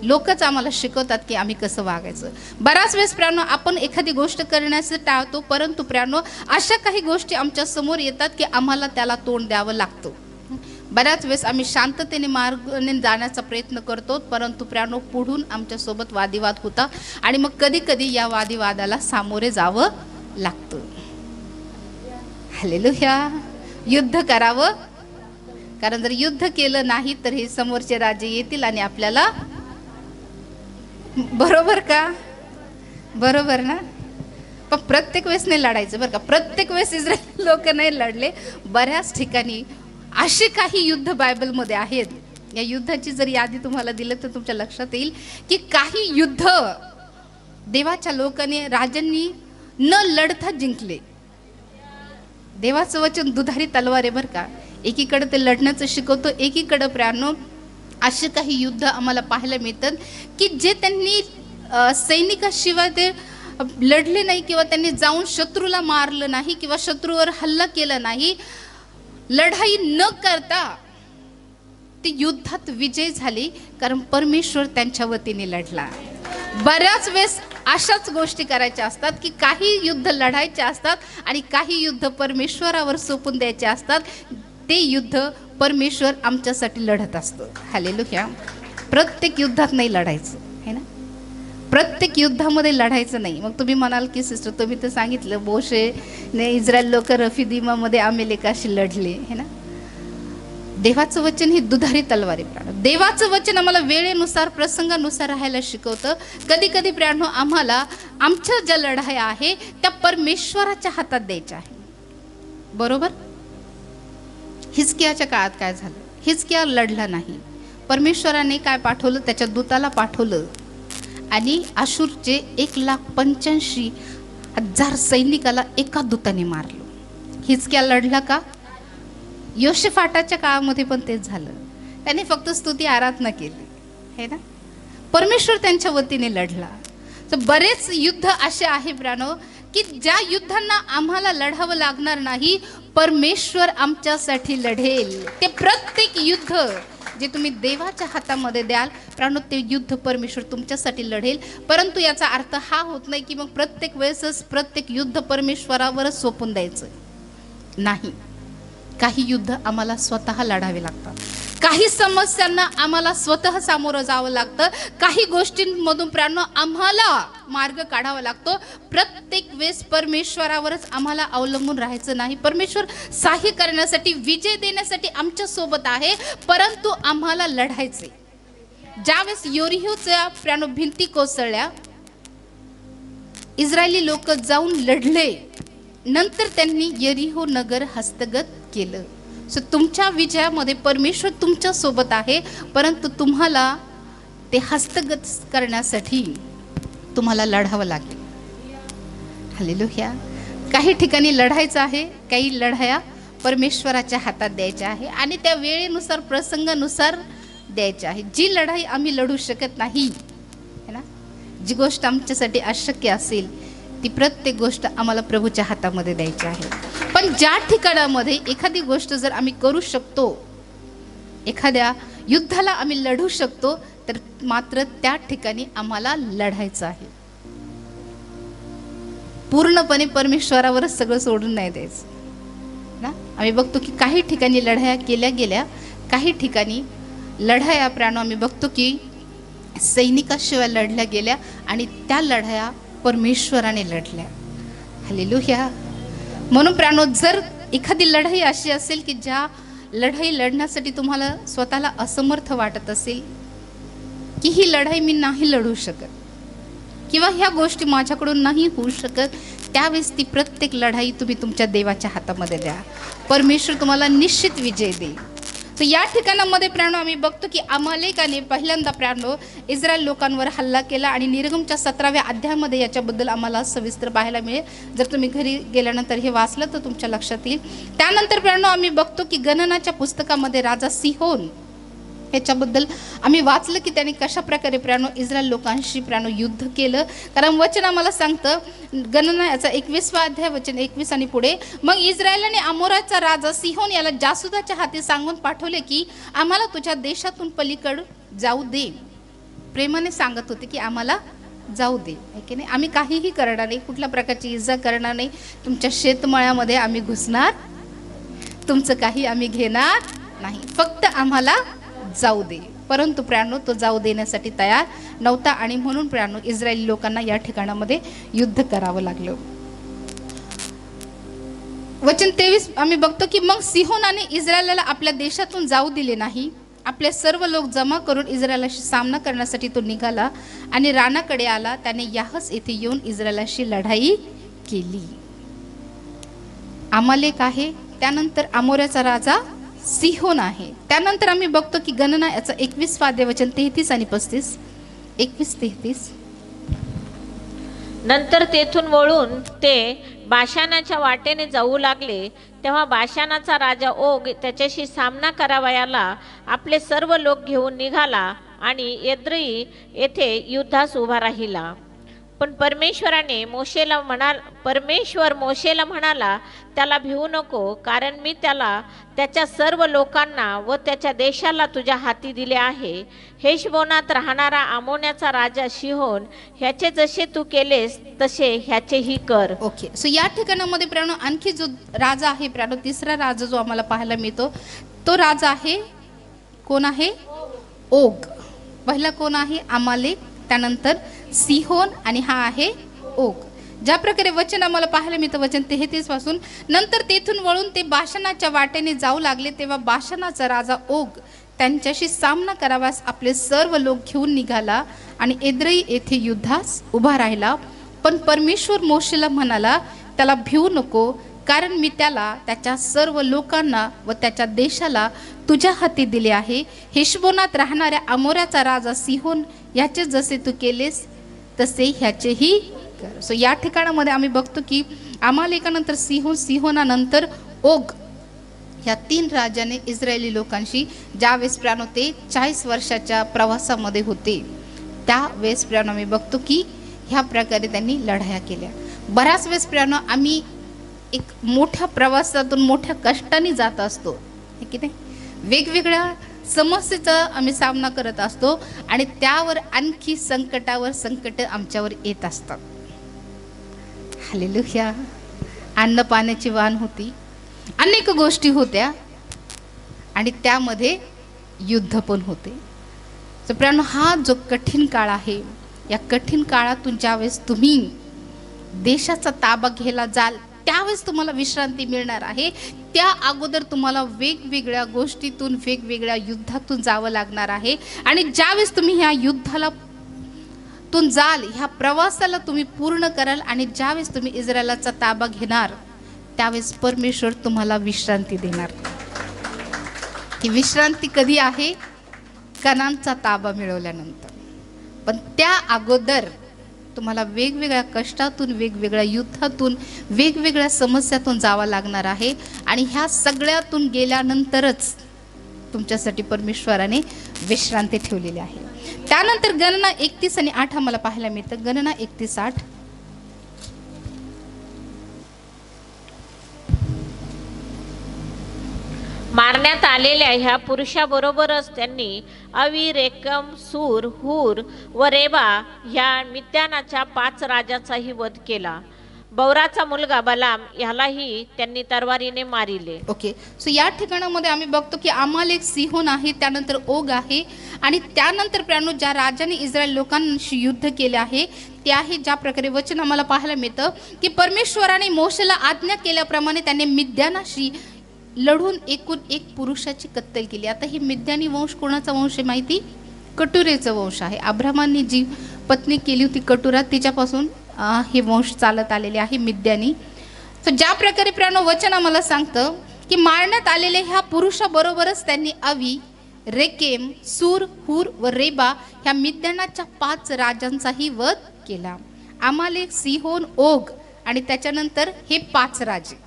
लोकच आम्हाला शिकवतात की आम्ही कसं वागायचं. बऱ्याच वेळेस प्रियानो आपण एखादी गोष्ट करण्याचं टाळतो, परंतु प्रियानो अशा काही गोष्टी आमच्या समोर येतात की आम्हाला त्याला तोंड द्यावं लागतं. बऱ्याच वेळेस आम्ही शांततेने मार्गाने जाण्याचा प्रयत्न करतो, परंतु प्रियानो पुढून आमच्यासोबत वादिवाद होता आणि मग कधी कधी या वादिवादाला सामोरे जावं लागतं. हालेलुया. युद्ध करावं, कारण जर युद्ध केलं नाही तर हे समोरचे राजे येतील आणि आपल्याला, बरोबर का? बरोबर ना. पण प्रत्येक वेळेस नाही लढायचं बरं का. प्रत्येक वेळेस इस्रायल लोक नाही लढले. बऱ्याच ठिकाणी असे काही युद्ध बायबलमध्ये आहेत. या युद्धाची जर यादी तुम्हाला दिलं तर तुमच्या लक्षात येईल की काही युद्ध देवाच्या लोकांनी, राजांनी न लढता जिंकले. देवाचं वचन दुधारी तलवार आहे बरं का. एकीकडे ते लढण्याचं शिकवतो, एकीकडे प्रियानो असे काही युद्ध आम्हाला पाहायला मिळतात की जे त्यांनी सैनिकाशिवाय ते लढले नाही किंवा त्यांनी जाऊन शत्रूला मारलं नाही किंवा शत्रूवर हल्ला केला नाही. लढाई न करता ती युद्धात विजय झाली, कारण परमेश्वर त्यांच्या वतीने लढला. बऱ्याच वेळेस अशाच गोष्टी करायच्या असतात की काही युद्ध लढायचे असतात आणि काही युद्ध परमेश्वरावर सोपून द्यायचे असतात. ते युद्ध परमेश्वर आमच्यासाठी लढत असतो. हालेलुया. प्रत्येक युद्धात नाही लढायचं है ना, प्रत्येक युद्धामध्ये लढायचं नाही. मग तुम्ही म्हणाल की सिस्टर तुम्ही तर सांगितलं मोशेने इस्रायल लोक रफिदीमामध्ये अमेलेकाशी लढले है ना. देवाचं वचन ही दुधारी तलवार आहे प्राण. देवाचं वचन आम्हाला वेळेनुसार प्रसंगानुसार राहायला शिकवतं. कधी कधी प्राणो आम्हाला आमच्या ज्या लढाया आहे त्या परमेश्वराच्या हातात द्यायच्या आहे. बरोबर. हिजकियाच्या काळात काय झालं? हिजकिया लढला नाही. परमेश्वराने काय पाठवलं? त्याच्या दूताला पाठवलं आणि आशूरचे 1,85,000 सैनिकाला एका दूताने मारलं. हिजकिया लढला का? योशेफाटाच्या काळामध्ये पण तेच झालं. त्याने फक्त स्तुती आराधना केली है ना. परमेश्वर त्यांच्या वतीने लढला. तर बरेच युद्ध असे आहे प्राणो की ज्या युद्धांना आम्हाला लढावं लागणार नाही, परमेश्वर आमच्यासाठी लढेल. ते प्रत्येक युद्ध जे तुम्ही देवाच्या हातामध्ये द्याल प्राणो, ते युद्ध परमेश्वर तुमच्यासाठी लढेल. परंतु याचा अर्थ हा होत नाही की मग प्रत्येक वेळेसच प्रत्येक युद्ध परमेश्वरावरच सोपून द्यायचं नाही. काही युद्ध आम्हाला स्वतः लढावे लागतात. काही समस्यांना आम्हाला स्वतः सामोरं जावं लागतं. काही गोष्टींमधून प्राणो आम्हाला मार्ग काढावा लागतो. प्रत्येक वेळेस परमेश्वरावरच आम्हाला अवलंबून राहायचं नाही. परमेश्वर सहाय्य करण्यासाठी, विजय देण्यासाठी आमच्या सोबत आहे, परंतु आम्हाला लढायचे. ज्यावेळेस यरीहोच्या प्राणो भिंती कोसळल्या, इस्रायली लोक जाऊन लढले, नंतर त्यांनी यरीहो नगर हस्तगत केलं. सो तुमच्या विजयामध्ये परमेश्वर तुमच्या सोबत आहे, परंतु तुम्हाला ते हस्तगत करण्यासाठी तुम्हाला लढावं लागेल. हालेलुया. काही ठिकाणी लढायचं आहे, काही लढाया परमेश्वराच्या हातात द्यायच्या आहे आणि त्या वेळेनुसार प्रसंगानुसार द्यायच्या आहे. जी लढाई आम्ही लढू शकत नाही है ना, जी गोष्ट आमच्यासाठी अशक्य असेल, ती प्रत्येक गोष्ट आम्हाला प्रभूच्या हातामध्ये द्यायची आहे. पण ज्या ठिकाणामध्ये एखादी गोष्ट जर आम्ही करू शकतो, एखाद्या युद्धाला आम्ही लढू शकतो, तर मात्र त्या ठिकाणी आम्हाला लढायचं आहे. पूर्णपणे परमेश्वरावरच सगळं सोडून नाही द्यायचं ना. आम्ही बघतो की काही ठिकाणी लढाया केल्या गेल्या, काही ठिकाणी लढाया प्राणो आम्ही बघतो की सैनिकाशिवाय लढल्या गेल्या आणि त्या लढाया परमेश्वराने लढल्या. हालेलुया. म्हणून प्राणो जर एखादी लढाई अशी असेल की ज्या लढाई लढण्यासाठी तुम्हाला स्वतःला असमर्थ वाटत असेल की ही लढाई मी नाही लढू शकत किंवा ह्या गोष्टी माझ्याकडून नाही होऊ शकत, त्यावेळेस ती प्रत्येक लढाई तुम्ही तुमच्या देवाच्या हातामध्ये द्या. परमेश्वर तुम्हाला निश्चित विजय देईल. तर या ठिकाणामध्ये प्राणो आम्ही बघतो की अमालेकाने पहिल्यांदा प्राणो इस्रायल लोकांवर हल्ला केला आणि निर्गमच्या 17व्या अध्यायामध्ये याच्याबद्दल आम्हाला सविस्तर पाहायला मिळेल. जर तुम्ही घरी गेल्यानंतर हे वाचलं तर तुमच्या लक्षात येईल. त्यानंतर प्राणो आम्ही बघतो की गणनाच्या पुस्तकामध्ये राजा सिहोन ह्याच्याबद्दल आम्ही वाचलं की त्याने कशा प्रकारे प्राणो इस्रायल लोकांशी प्राणो युद्ध केलं. कारण वचन आम्हाला सांगतं, गणना याचा 21वा अध्याय वचन 21 आणि पुढे, मग इस्रायलाने अमोराचा राजा सिहोन याला जासुदाच्या हाती सांगून पाठवले की आम्हाला तुझ्या देशातून पलीकड जाऊ दे. प्रेमाने सांगत होते की आम्हाला जाऊ दे, आहे की नाही. आम्ही काहीही करणार नाही, कुठल्या प्रकारची इजा करणार नाही, तुमच्या शेतमळ्यामध्ये आम्ही घुसणार, तुमचं काही आम्ही घेणार नाही, फक्त आम्हाला जाऊ दे. परंतु प्राणो तो जाऊ देण्यासाठी तयार नव्हता आणि म्हणून प्राणो इस्रायली लोकांना या ठिकाणामध्ये युद्ध करावं लागलं. वचन 23 आम्ही बघतो की मग सिहोनाने इस्रायलाला आपल्या देशातून जाऊ दिले नाही. आपले सर्व लोक जमा करून इस्रायलाशी सामना करण्यासाठी तो निघाला आणि रानाकडे आला. त्याने याहस येथे येऊन इस्रायलाशी लढाई केली. अमालेक आहे, त्यानंतर अमोऱ्याचा राजा सिहोन आहे. त्यानंतर आम्ही बघतो की गणना याचा 21वा अध्याय वचन 33 आणि 35, 21-33. नंतर तेथून वळून ते बाशानाच्या वाटेने जाऊ लागले. तेव्हा बाशानाचा राजा ओग त्याच्याशी सामना करावयाला आपले सर्व लोक घेऊन निघाला आणि एद्रेई येथे युद्धास उभा राहिला. पण परमेश्वर मोशेला म्हणाला, त्याला भिवू नको, कारण मी त्याला, त्याच्या सर्व लोकांना व त्याच्या देशाला तुझ्या हाती दिले आहे. हेशबोनात राहणारा आमोन्याचा राजा शिहोन, ह्याचे जसे तू केलेस तसे ह्याचेही कर. ओके, सो या ठिकाणामध्ये प्राणो आणखी जो राजा आहे प्राणो, तिसरा राजा जो आम्हाला पाहायला मिळतो तो राजा आहे, कोण आहे? ओग. पहिला कोण आहे? अमालेक, त्यानंतर सिहोन आणि हा आहे ओग. ज्या प्रकारे वचन आम्हाला पाहायला मिळतं वचन 33 पासून, नंतर तेथून वळून ते बाशानाच्या वाटेने जाऊ लागले, तेव्हा बाशानाचा राजा ओग त्यांच्याशी सामना करावास आपले सर्व लोक घेऊन निघाला आणि एद्रेई येथे युद्धास उभा राहिला. पण परमेश्वर मोशेला म्हणाला, त्याला भिवू नको, कारण मी त्याला, त्याच्या सर्व लोकांना व त्याच्या देशाला तुझ्या हाती दिले आहे. हेशबोनात राहणाऱ्या अमोऱ्याचा राजा सिहोन, याचे जसे तू केलेस तसे ह्याचेही कर. सो या ठिकाणामध्ये आम्ही बघतो की अमालेकानंतर सिहोन, सिहोनानंतर ओग, ह्या 3 राजाने इस्रायली लोकांशी ज्यावेळेस प्राणो ते 40 वर्षाच्या प्रवासामध्ये होते, त्यावेळेस प्राणो आम्ही बघतो की ह्या प्रकारे त्यांनी लढाया केल्या. बऱ्याच वेळेस प्राणो आम्ही एक मोठ्या प्रवासातून मोठ्या कष्टाने जात असतो, हे की नाही, वेगवेगळ्या समस्येचा आम्ही सामना करत असतो आणि त्यावर आणखी संकटावर संकट आमच्यावर येत असतात. हालेलुया. अन्न पाण्याची वाण होती, अनेक गोष्टी होत्या आणि त्यामध्ये युद्ध पण होते. तर प्राणो, हा जो कठीण काळ आहे, या कठीण काळातून ज्यावेळेस तुम्ही देशाचा ताबा घ्यायला जाल त्यावेळेस तुम्हाला विश्रांती मिळणार आहे. त्या अगोदर तुम्हाला वेगवेगळ्या गोष्टीतून, वेगवेगळ्या युद्धातून जावं लागणार आहे. आणि ज्यावेळेस तुम्ही ह्या युद्धाला तून जाल, ह्या प्रवासाला तुम्ही पूर्ण कराल आणि ज्यावेळेस तुम्ही इस्रायलाचा ताबा घेणार त्यावेळेस परमेश्वर तुम्हाला विश्रांती देणार. ही विश्रांती कधी आहे? कनानचा ताबा मिळवल्यानंतर. पण त्या अगोदर तुम्हाला वेगवेगळ्या कष्टातून, वेगवेगळ्या युद्धातून, वेगवेगळ्या समस्यातून जावं लागणार आहे. आणि ह्या सगळ्यातून गेल्यानंतरच तुमच्यासाठी परमेश्वराने विश्रांती ठेवलेली आहे. त्यानंतर गणना 31 आणि 8 आम्हाला पाहायला मिळतं. गणना 31:8. मारण्यात आलेल्या ह्या पुरुषाबरोबरच त्यांनी अवी, रेकम, सूर, हूर व रेबा ह्या मिद्यानाच्या 5 राजाचाही वध केला. बौराचा मुलगा बलाम ह्यालाही त्यांनी तलवारीने मारिले. ओके, सो या ठिकाणामध्ये आम्ही बघतो की अमालेक, सिहोन आहे, त्यानंतर ओग आहे आणि त्यानंतर प्राणो ज्या राजाने इस्रायल लोकांशी युद्ध केले आहे ते आहे, ज्या प्रकारे वचन आम्हाला पाहायला मिळतं की परमेश्वराने मोशेला आज्ञा केल्याप्रमाणे त्याने मिद्यानाशी लढून एकूण 1 पुरुषाची कत्तल केली. आता ही मिद्यानी वंश कोणाचा वंश आहे माहिती? कटुरेचा वंश आहे. अब्रामांनी जी पत्नी केली होती कटुरा, तिच्यापासून हे वंश चालत आलेले आहे, मिद्यानी. तर ज्या प्रकारे प्राणो वचन आम्हाला सांगतं की मारण्यात आलेले ह्या पुरुषाबरोबरच त्यांनी अवी, रेकेम, सूर, हूर व रेबा ह्या मिद्यानाच्या 5 राजांचाही वध केला. अमालेक, सिहोन, ओग आणि त्याच्यानंतर हे 5 राजे.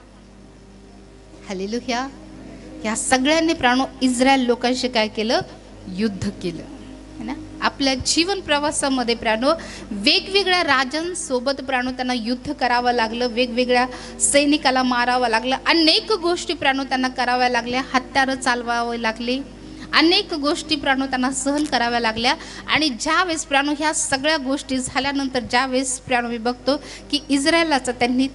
हालेलुया. ह्या सगळ्यांनी प्राणो इस्रायल लोकांशी काय केलं? युद्ध केलं, है ना. आपल्या जीवन प्रवासामध्ये प्राणो वेगवेगळ्या राजांसोबत प्राणो त्यांना युद्ध करावं लागलं, वेगवेगळ्या सैनिकाला मारावं लागलं, अनेक गोष्टी प्राणो त्यांना कराव्या लागल्या, हत्यारं चालवावे लागले, अनेक गोष्टी प्राणो त्यांना सहन कराव्या लागल्या. आणि ज्यावेळेस प्राणो ह्या सगळ्या गोष्टी झाल्यानंतर ज्यावेळेस प्राणो मी बघतो की इस्रायलाचा त्यांनी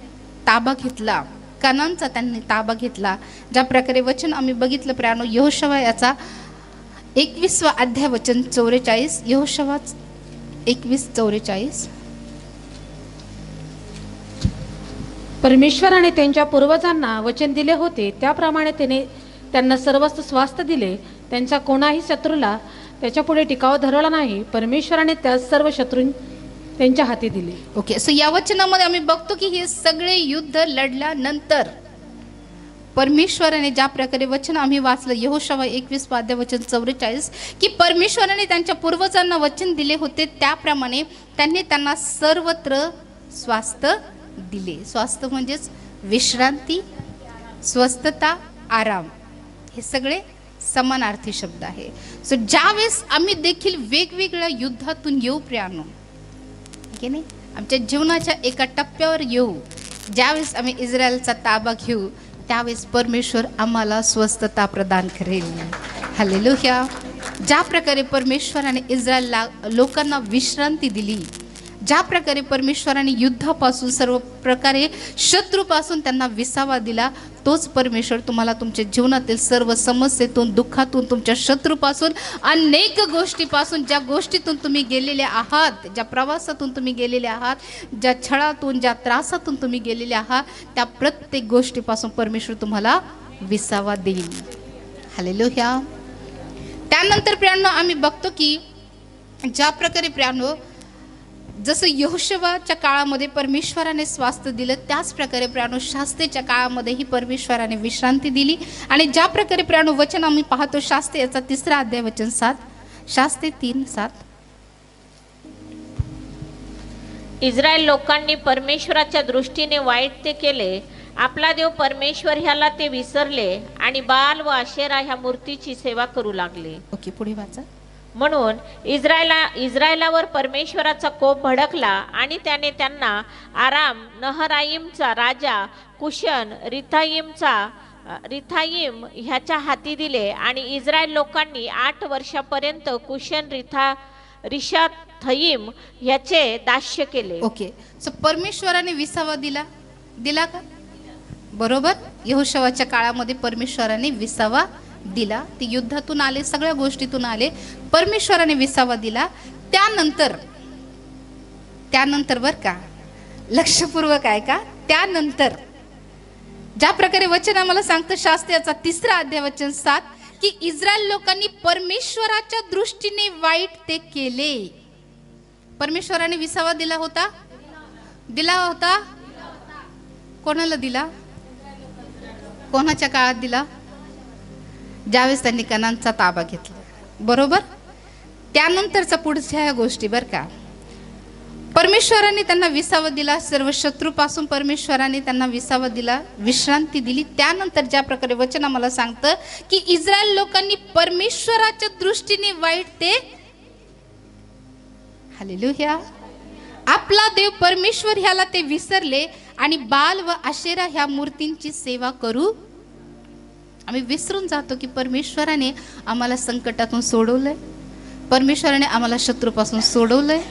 ताबा घेतला, कनानचा त्यांनी ताबा घेतला. ज्या प्रकारे वचन आम्ही बघितलं प्राणो यहोशवा याचा 21वा अध्याय वचन 44, यहोशवा 21:44. परमेश्वराने त्यांच्या पूर्वजांना वचन दिले होते त्याप्रमाणे त्याने त्यांना सर्वस्व स्वास्थ्य दिले. त्यांच्या कोणाही शत्रूला त्याच्यापुढे टिकाव धरवला नाही. परमेश्वराने त्या सर्व शत्रू त्यांच्या हाती दिले. ओके, सो या वचनामध्ये आम्ही बघतो की हे सगळे युद्ध लढल्यानंतर परमेश्वराने ज्या प्रकारे वचन आम्ही वाचलं यहोशवा 21 अध्याय वचन 44 की परमेश्वराने त्यांच्या पूर्वजांना वचन दिले होते त्याप्रमाणे त्यांनी त्यांना सर्वत्र स्वास्थ्य दिले. स्वास्थ्य म्हणजेच विश्रांती, स्वस्थता, आराम, हे सगळे समानार्थी शब्द आहे. सो ज्यावेळेस आम्ही देखील वेगवेगळ्या युद्धातून येऊ प्रियानो, की नाही, आमच्या जीवनाच्या एका टप्प्यावर येऊ, ज्यावेळेस आम्ही इस्रायलचा ताबा घेऊ, त्यावेळेस परमेश्वर आम्हाला स्वस्थता प्रदान करेल. हालेलुया. ज्या प्रकारे परमेश्वराने इस्रायल लोकांना विश्रांती दिली, ज्या प्रकारे परमेश्वराने युद्धापासून, सर्व प्रकारे शत्रूपासून त्यांना विसावा दिला, तोच परमेश्वर तुम्हाला तुमच्या जीवनातील सर्व समस्येतून, दुःखातून, तुमच्या शत्रूपासून, अनेक गोष्टीपासून, ज्या गोष्टीतून तुम्ही गेलेले आहात, ज्या प्रवासातून तुम्ही गेलेले आहात, ज्या छळातून, ज्या त्रासातून तुम्ही गेलेले आहात, त्या प्रत्येक गोष्टीपासून परमेश्वर तुम्हाला विसावा देईल. हालेलुया. त्यानंतर प्रियांनो आम्ही बघतो की ज्या प्रकारे प्रियांनो जसं यहोशुवाच्या काळामध्ये परमेश्वराने स्वास्थ्य दिलं, त्याच प्रकारे प्रियांनो शास्त्रेच्या काळामध्येही परमेश्वराने विश्रांती दिली. आणि ज्या प्रकारे प्रियांनो वचन आम्ही पाहतो, शास्त्रे याचा 3 अध्याय वचन 7, शास्त्रे 3:7. इस्रायल लोकांनी परमेश्वराच्या दृष्टीने वाईट ते केले, आपला देव परमेश्वर ह्याला ते विसरले आणि बाल व आशेरा ह्या मूर्तीची सेवा करू लागले. ओके, पुढे वाचा. म्हणून इस्रायलावर परमेश्वराचा कोप भडकला आणि त्याने त्यांना आराम नहराईमचा राजा कुशन रिथाईम ह्याच्या हाती दिले आणि इस्रायल लोकांनी 8 वर्षापर्यंत कुशन रिशाथईम ह्याचे दास्य केले. ओके. सो परमेश्वराने विसावा दिला का? बरोबर. यहोशुवाच्या काळामध्ये परमेश्वराने विसावा दिला. ते युद्धातून आले, सगळ्या गोष्टीतून आले, परमेश्वराने विसावा दिला. त्यानंतर बर का, लक्षपूर्वक आहे का, त्यानंतर ज्या प्रकारे वचन आम्हाला सांगतं, शास्त्र्याचा 3 अध्याय वचन 7, की इस्रायल लोकांनी परमेश्वराच्या दृष्टीने वाईट ते केले. परमेश्वराने विसावा दिला होता. कोणाला दिला? कोणाच्या काळात दिला? ज्यावेळेस त्यांनी कनानचा ताबा घेतला. बरोबर. त्यानंतरचा पुढच्या ह्या गोष्टी बर का, परमेश्वराने त्यांना विसावा दिला, सर्व शत्रूपासून परमेश्वराने त्यांना विसावा दिला, विश्रांती दिली. त्यानंतर ज्या प्रकारे वचन आम्हाला सांगतं की इस्रायल लोकांनी परमेश्वराच्या दृष्टीने वाईट ते, हालेलुया, आपला देव परमेश्वर ह्याला ते विसरले आणि बाल व आशेरा ह्या मूर्तींची सेवा करू. आम्ही विसरून जातो की परमेश्वराने आम्हाला संकटातून सोडवलंय, परमेश्वराने आम्हाला शत्रूपासून सोडवलंय.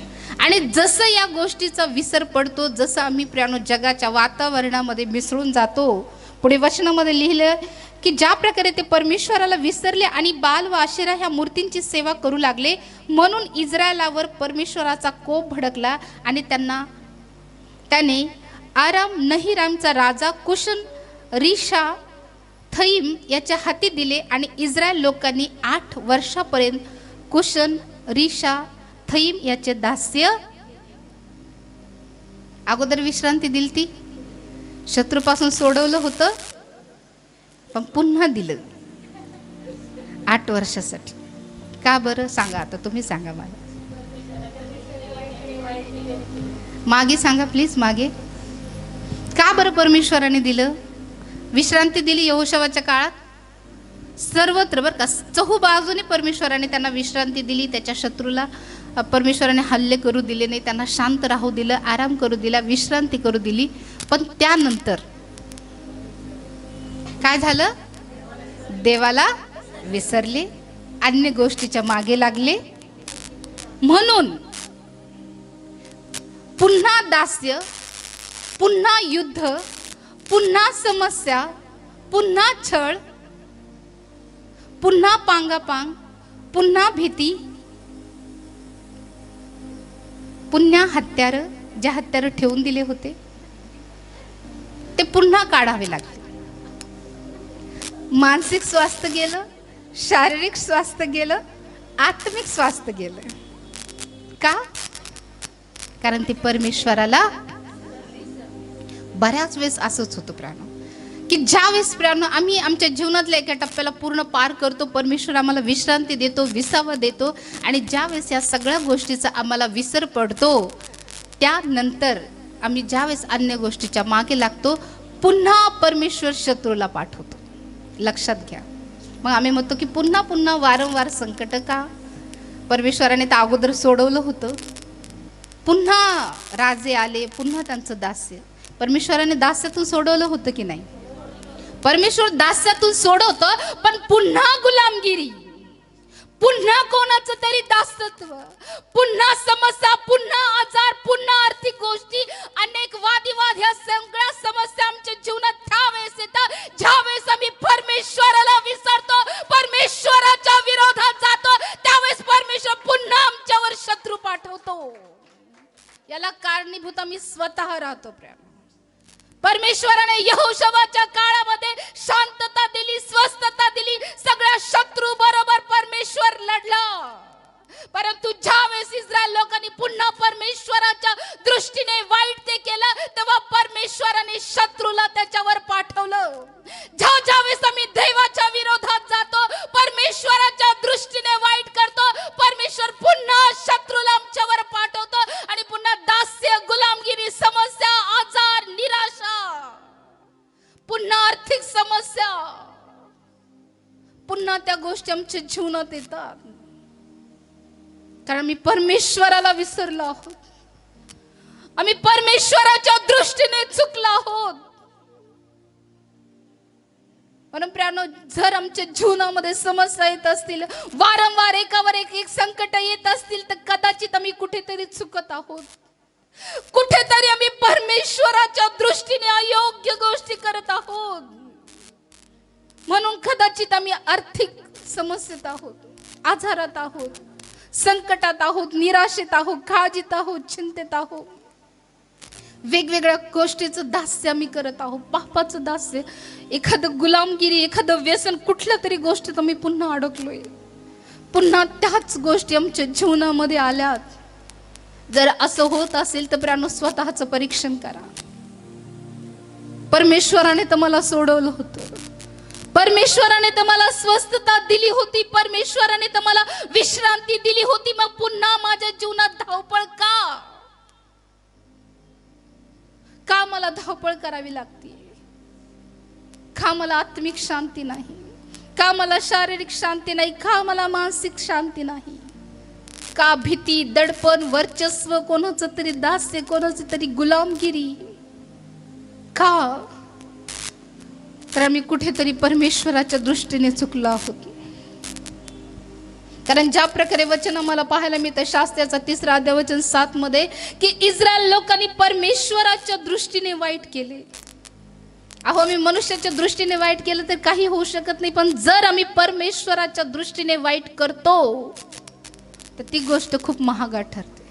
आणि जसं या गोष्टीचा विसर पडतो, जसं आम्ही प्रियानो जगाच्या वातावरणामध्ये मिसळून जातो, पुढे वचनामध्ये लिहिलं की ज्या प्रकारे ते परमेश्वराला विसरले आणि बाल व आशेरा ह्या मूर्तींची सेवा करू लागले, म्हणून इस्रायलावर परमेश्वराचा कोप भडकला आणि त्याने आराम नहिरामचा राजा कुशन रिशाथईम याच्या हाती दिले आणि इस्रायल लोकांनी 8 वर्षापर्यंत कुशन रिशाथईम याचे दास्य. अगोदर विश्रांती दिली, ती शत्रूपासून सोडवलं होतं, पण पुन्हा दिलं 8 वर्षासाठी. का बरं सांगा, आता तुम्ही सांगा मला, मागे सांगा प्लीज, मागे का बरं परमेश्वराने दिलं, विश्रांती दिली? यहोशुवाच्या काळात सर्वत्र बरं का, चहूबाजूने परमेश्वराने त्यांना विश्रांती दिली. त्याच्या शत्रूला परमेश्वराने हल्ले करू दिले नाही, त्यांना शांत राहू दिलं, आराम करू दिला, विश्रांती करू दिली. पण त्यानंतर काय झालं? देवाला विसरले, अन्य गोष्टीच्या मागे लागले, म्हणून पुन्हा दास्य, पुन्हा युद्ध, पुन्हा समस्या, पुन्हा छळ, पुन्हा पांगापांग, पुन्हा भीती, पुन्हा हत्यार, जे हत्यार ठेवून दिले होते ते पुन्हा काढावे लागले. मानसिक स्वास्थ्य गेलं, शारीरिक स्वास्थ्य गेलं, आत्मिक स्वास्थ्य गेलं. का? कारण ते परमेश्वराला बऱ्याच वेळेस असंच होतं प्राणो, की ज्या वेळेस प्राणो आम्ही आमच्या जीवनातल्या एका टप्प्याला पूर्ण पार करतो, परमेश्वर आम्हाला विश्रांती देतो, विसावा देतो, आणि ज्या वेळेस या सगळ्या गोष्टीचा आम्हाला विसर पडतो, त्यानंतर आम्ही ज्या वेळेस अन्य गोष्टीच्या मागे लागतो, पुन्हा परमेश्वर शत्रूला पाठवतो. लक्षात घ्या, मग आम्ही म्हणतो की पुन्हा पुन्हा वारंवार संकट का? परमेश्वराने तर अगोदर सोडवलं होतं. पुन्हा राजे आले, पुन्हा त्यांचं दास्य. परमेश्वराने दास्यातून सोडवलं होतं की नाही? परमेश्वर दास्यातून सोडवतं, पण पुन्हा गुलामगिरी, पुन्हा कोणाचं तरी दासत्व, पुन्हा समस्या, पुन्हा आजार, पुन्हा आर्थिक गोष्टी, अनेक वादिवाद, ह्या सगळ्या समस्या आमच्या जीवनात त्यावेळेस येतात ज्यावेळेस आम्ही परमेश्वराला विसरतो, परमेश्वराच्या विरोधात जातो. त्यावेळेस परमेश्वर पुन्हा आमच्यावर शत्रू पाठवतो. याला कारणीभूत आम्ही स्वतः राहतो. प्रेम, परमेश्वराने यहोशवाच्या काळामध्ये शांतता दिली, स्वस्थता दिली, सगळ्या शत्रू बरोबर परमेश्वर लढला. परंतु ज्यावेळेस इस्रायल लोकांनी पुन्हा परमेश्वराच्या दृष्टीने वाईट ते केलं, तेव्हा परमेश्वराने शत्रूला त्याच्यावर पाठवलं. ज्यावेळेस आम्ही देवाच्या विरोधात जातो, परमेश्वराच्या दृष्टीने वाईट करतो, परमेश्वर पुन्हा शत्रूला आमच्यावर पाठवतो आणि पुन्हा दास्य, गुलामगिरी, समस्या, आजार, निराशा, पुन्हा आर्थिक समस्या, पुन्हा त्या गोष्टी आमच्या जीवनात येतात. कारण आम्ही परमेश्वराला विसरलो आहोत, आम्ही परमेश्वराच्या दृष्टीने चुकलो आहोत. म्हणून प्रियानो, जर आमच्या जीवनामध्ये समस्या येत असतील, वारंवार एकावर एक संकट येत असतील, तर कदाचित आम्ही कुठेतरी चुकत आहोत, कुठेतरी आम्ही परमेश्वराच्या दृष्टीने अयोग्य गोष्टी करत आहोत. म्हणून कदाचित आम्ही आर्थिक समस्येत आहोत, आजारात आहोत, संकटात आहोत, निराशेत आहोत, काळजीत आहोत, चिंतेत आहोत. वेगवेगळ्या गोष्टीचं दास्य आम्ही करत आहोत, पापाचं दास्य, एखादं गुलामगिरी, एखादं व्यसन, कुठल्या तरी गोष्टीत आम्ही पुन्हा अडकलोय. पुन्हा त्याच गोष्टी आमच्या जीवनामध्ये आल्यात. जर असं होत असेल तर प्रियानो, स्वतःचं परीक्षण करा. परमेश्वराने तर मला सोडवलं होतं, परमेश्वराने तर मला स्वस्थता दिली होती, परमेश्वराने तर मला विश्रांती दिली होती, मग पुन्हा माझ्या जीवनात धावपळ का? का मला धावपळ करावी लागते? का मला आत्मिक शांती नाही? का मला शारीरिक शांती नाही? का मला मानसिक शांती नाही? का भीती, दडपण, वर्चस्व, कोणाचं तरी दास्य, कोणाची तरी गुलामगिरी? का? तर आम्ही कुठेतरी परमेश्वराच्या दृष्टीने चुकलो आहोत. कारण ज्या प्रकारे वचन आम्हाला पाहायला मिळतं, शास्त्राचा 3 अध्याय वचन 7 मध्ये, की इस्रायल लोकांनी परमेश्वराच्या दृष्टीने वाईट केले. अहो, आम्ही मनुष्याच्या दृष्टीने वाईट केलं तर काही होऊ शकत नाही, पण जर आम्ही परमेश्वराच्या दृष्टीने वाईट करतो तर ती गोष्ट खूप महागात ठरते.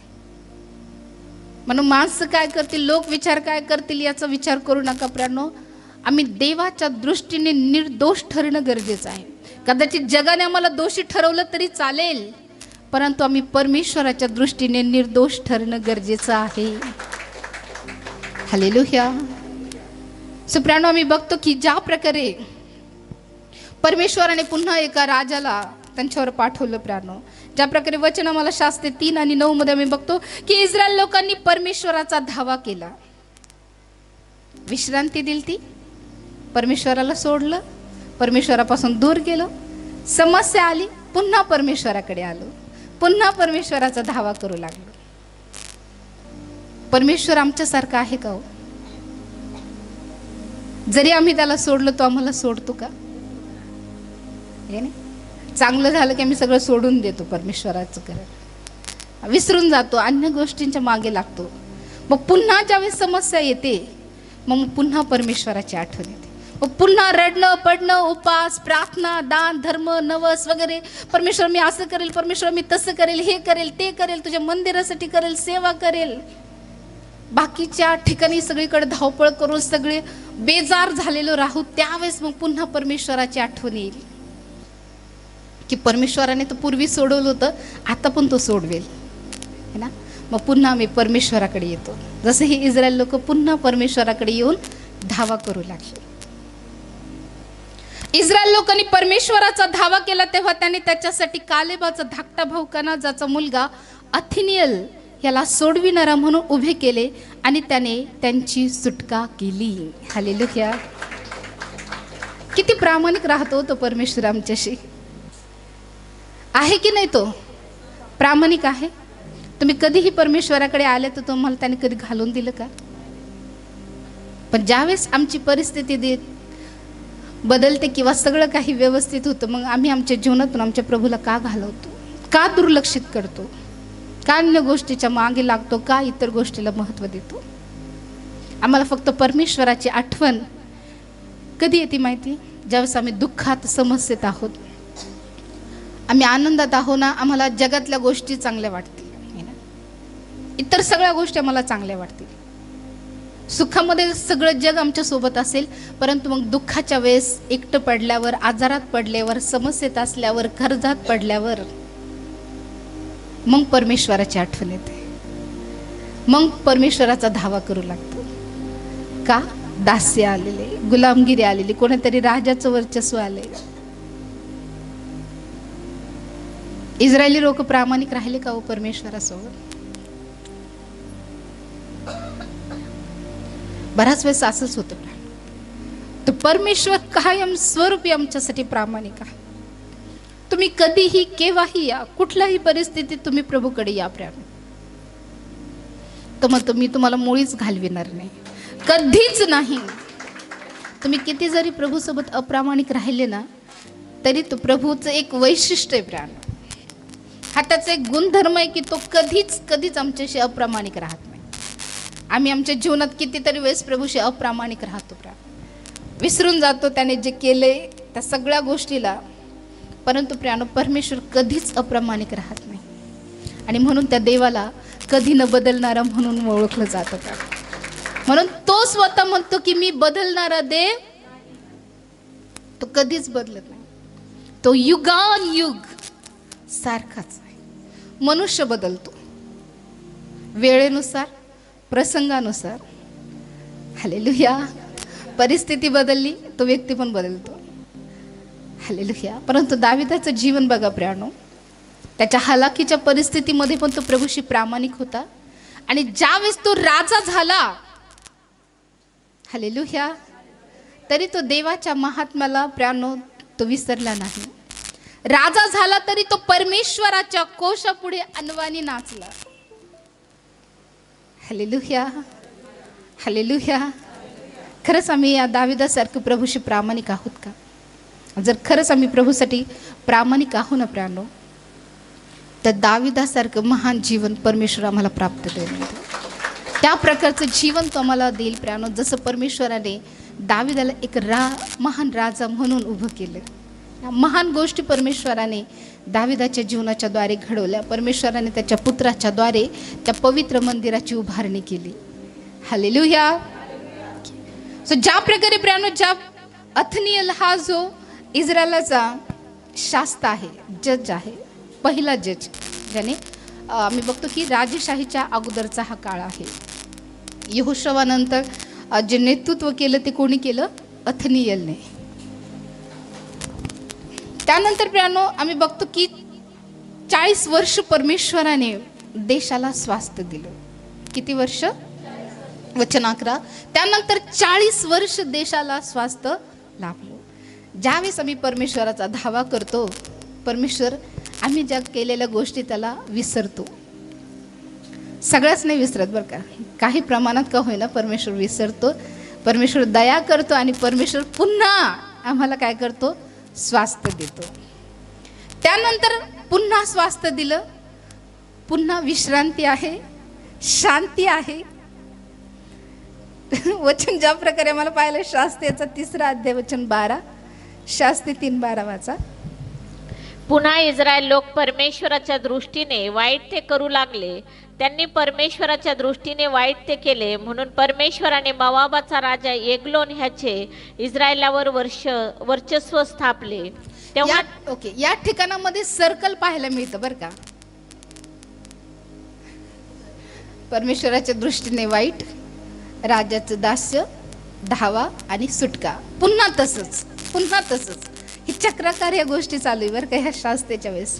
म्हणून माणसं काय करतील, लोक विचार काय करतील याचा विचार करू नका प्रियानो. आम्ही देवाच्या दृष्टीने निर्दोष ठरणं गरजेचं आहे. कदाचित जगाने आम्हाला दोषी ठरवलं तरी चालेल, परंतु आम्ही परमेश्वराच्या दृष्टीने निर्दोष ठरणं गरजेचं आहे. हालेलुया. सो प्रियानो, आम्ही बघतो की ज्या प्रकारे परमेश्वराने पुन्हा एका राजाला त्यांच्यावर पाठवलं प्रियानो, ज्या प्रकारे वचन आम्हाला शास्त्रे 3 आणि 9 मध्ये आम्ही बघतो की इस्रायल लोकांनी परमेश्वराचा धावा केला, विश्रांती दिली, ती परमेश्वराला सोडलं, परमेश्वरापासून दूर गेलो, समस्या आली, पुन्हा परमेश्वराकडे आलो, पुन्हा परमेश्वराचा धावा करू लागलो. परमेश्वर आमच्यासारखा आहे का हो? जरी आम्ही त्याला सोडलो तो आम्हाला सोडतो का? हे नाही, चांगलं झालं की आम्ही सगळं सोडून देतो, परमेश्वराचं करायला विसरून जातो, अन्य गोष्टींच्या मागे लागतो. मग पुन्हा ज्यावेळेस समस्या येते, मग पुन्हा परमेश्वराची आठवण येते, मग पुन्हा रडणं, पडणं, उपास, प्रार्थना, दान, धर्म, नवस वगैरे. परमेश्वर मी असं करेल, परमेश्वर मी तसं करेल, हे करेल, ते करेल, तुझ्या मंदिरासाठी करेल, सेवा करेल. बाकीच्या ठिकाणी सगळीकडे धावपळ करून सगळे बेजार झालेलो राहू, त्यावेळेस मग पुन्हा परमेश्वराची आठवण येईल की परमेश्वराने तर पूर्वी सोडवलं होतं, आता पण तो सोडवेल, है ना. मग पुन्हा आम्ही परमेश्वराकडे येतो. जसे हे इस्रायल लोक पुन्हा परमेश्वराकडे येऊन धावा करू लागले. इस्रायल लोकांनी परमेश्वराचा धावा केला, तेव्हा त्याने त्याच्यासाठी कालेबाचा धाकटा भाऊ कनाजाचा मुलगा अथिनियल याला सोडविणारा म्हणून उभे केले आणि त्याने त्यांची सुटका केली. हालेलुया. किती प्रामाणिक राहतो तो परमेश्वर आमच्याशी, आहे की नाही? तो प्रामाणिक आहे. तुम्ही कधीही परमेश्वराकडे आले तर तुम्हाला त्याने कधी घालून दिलं का? पण ज्यावेळेस आमची परिस्थिती बदलते किंवा सगळं काही व्यवस्थित होतं, मग आम्ही आमच्या जीवनातून आमच्या प्रभूला का घालवतो? का दुर्लक्षित करतो? का अन्य गोष्टीच्या मागे लागतो? का इतर गोष्टीला महत्त्व देतो? आम्हाला फक्त परमेश्वराची आठवण कधी येते माहिती? ज्यावेळेस आम्ही दुःखात, समस्येत आहोत. आम्ही आनंदात आहो ना, आम्हाला जगातल्या गोष्टी चांगल्या वाटतील, इतर सगळ्या गोष्टी आम्हाला चांगल्या वाटतील. सुखामध्ये सगळं जग आमच्या सोबत असेल, परंतु मग दुःखाच्या वेळेस, एकटं पडल्यावर, आजारात पडल्यावर, समस्येत असल्यावर, कर्जात पडल्यावर मग परमेश्वराची आठवण येते. मग परमेश्वराचा धावा करू लागतो. का? दास्य आलेले, गुलामगिरी आलेली, कोणीतरी राजाचं वर्चस्व आले. इस्रायली लोक प्रामाणिक राहिले का हो परमेश्वरासोबत? बराच वेळेस असंच होतं. तर परमेश्वर कायम स्वरूपी आमच्यासाठी प्रामाणिक आहे. तुम्ही कधीही, केव्हाही या, कुठल्याही परिस्थितीत तुम्ही प्रभूकडे या प्रामाणिक, तर मग मी तुम्हाला मुळीच घालविणार नाही, कधीच नाही. तुम्ही किती जरी प्रभूसोबत अप्रामाणिक राहिले ना, तरी तो प्रभूचं एक वैशिष्ट्य आहे प्राण, हा त्याचा एक गुणधर्म आहे की तो कधीच आमच्याशी अप्रामाणिक राहत नाही. आम्ही आमच्या जीवनात कितीतरी वेळेस प्रभूशी अप्रामाणिक राहतो, विसरून जातो त्याने जे केले त्या सगळ्या गोष्टीला, परंतु परमेश्वर कधीच अप्रामाणिक राहत नाही. आणि म्हणून त्या देवाला कधी न बदलणारा म्हणून ओळखलं जातं. म्हणून तो स्वतः म्हणतो की मी बदलणारा देव, तो कधीच बदलत नाही, तो युगानुयुग सारखाच आहे. मनुष्य बदलतो वेळेनुसार, प्रसंगानुसार. हालेलुया. परिस्थिती बदलली, तो व्यक्ती पण बदलतो. हालेलुया. परंतु दाविदाचं जीवन बघा प्रियानो, त्याच्या हलाखीच्या परिस्थितीमध्ये पण तो प्रभूशी प्रामाणिक होता. आणि ज्यावेळेस तो राजा झाला, हालेलुया, तरी तो देवाच्या महात्म्याला प्रियानो तो विसरला नाही. राजा झाला तरी तो परमेश्वराच्या कोशापुढे अनवानी नाचला. Hallelujah, hallelujah. खरंच आम्ही या दाविदासारखं प्रभूशी प्रामाणिक आहोत का? जर खरंच आम्ही प्रभूसाठी प्रामाणिक आहो ना प्राणो, तर दाविदासारखं महान जीवन परमेश्वर आम्हाला प्राप्त करेल. त्या प्रकारचं जीवन तो आम्हाला देईल प्राणो, जसं परमेश्वराने दाविदाला एक महान राजा म्हणून उभं केलं. महान गोष्टी परमेश्वराने दाविदाच्या जीवनाच्या द्वारे घडवल्या. परमेश्वराने त्याच्या पुत्राच्या द्वारे त्या पवित्र मंदिराची उभारणी केली. हालेलुया. सो ज्या प्रकारे प्राणो, ज्या अथनियल हा जो इस्रायलाचा शास्त्र आहे, जज आहे, पहिला जज, ज्याने आम्ही बघतो की राजेशाहीच्या अगोदरचा हा काळ आहे. यहोशवानंतर जे नेतृत्व केलं ते कोणी केलं? अथनियलने. त्यानंतर प्रियानो आम्ही बघतो की 40 वर्ष परमेश्वराने देशाला स्वास्थ्य दिलं. किती वर्ष? वचन 11. त्यानंतर 40 वर्ष देशाला स्वास्थ्य लाभलं. ज्यावेळेस आम्ही परमेश्वराचा धावा करतो, परमेश्वर आम्ही ज्या केलेल्या गोष्टी त्याला विसरतो. सगळ्याच नाही विसरत बरं का, काही प्रमाणात का होईना परमेश्वर विसरतो. परमेश्वर दया करतो आणि परमेश्वर पुन्हा आम्हाला काय करतो? स्वास्थ्य देतो. त्यानंतर पुन्हा स्वास्थ्य दिलं, पुन्हा विश्रांती आहे, शांती आहे. वचन ज्या प्रकारे आम्हाला पाहिलं, शास्त्रीचा 3 अध्याय वचन 12, शास्त्री 3:12 वाचा. पुन्हा इस्रायल लोक परमेश्वराच्या दृष्टीने वाईट ते करू लागले. त्यांनी परमेश्वराच्या दृष्टीने वाईट ते केले, म्हणून परमेश्वराने मोवाबाचा राजा एग्लोन ह्याचे इस्रायलावर वर्चस्व स्थापले. तेव्हा ओके, या ठिकाणामध्ये सर्कल पाहायला मिळतं बरं का. परमेश्वराच्या दृष्टीने वाईट, राजाचं दास्य, धावा आणि सुटका. पुन्हा तसंच, पुन्हा तसंच. ही चक्राकार या गोष्टी चालू आहे बरं का. ह्या शास्त्रेच्या वेळेस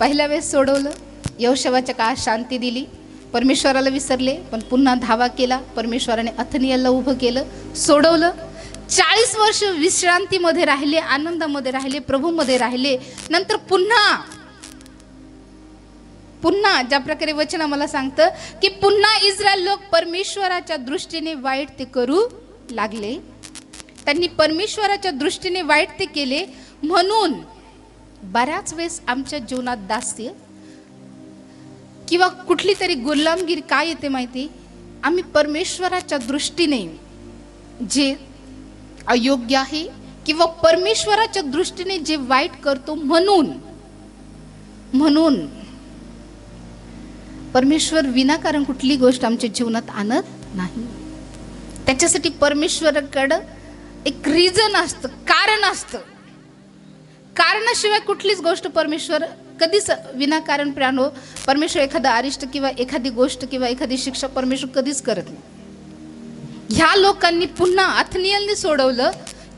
पहिल्या वेळेस सोडवलं, यहोशवाच्या काळात शांती दिली, परमेश्वराला विसरले, पण पुन्हा धावा केला, परमेश्वराने अथनियलला उभं केलं, सोडवलं. 40 वर्ष विश्रांतीमध्ये राहिले, आनंदामध्ये राहिले, प्रभूमध्ये राहिले. नंतर पुन्हा ज्या प्रकारे वचन आम्हाला सांगतं की पुन्हा इस्रायल लोक परमेश्वराच्या दृष्टीने वाईट ते करू लागले. त्यांनी परमेश्वराच्या दृष्टीने वाईट ते केले, म्हणून बऱ्याच वेळेस आमच्या जीवनात दास्य किंवा कुठली तरी गुलामगिरी काय येते माहिती, आम्ही परमेश्वराच्या दृष्टीने जे अयोग्य आहे किंवा परमेश्वराच्या दृष्टीने जे वाईट करतो, म्हणून परमेश्वर विनाकारण कुठली गोष्ट आमच्या जीवनात आणत नाही. त्याच्यासाठी परमेश्वराकडं एक रिझन असतं, कारण असतं. कारणाशिवाय कुठलीच गोष्ट परमेश्वर कधीच विनाकारण प्राणो परमेश्वर एखादा अरिष्ट किंवा एखादी गोष्ट किंवा एखादी शिक्षा परमेश्वर कधीच करत नाही. ह्या लोकांनी पुन्हा अथनियलने सोडवलं,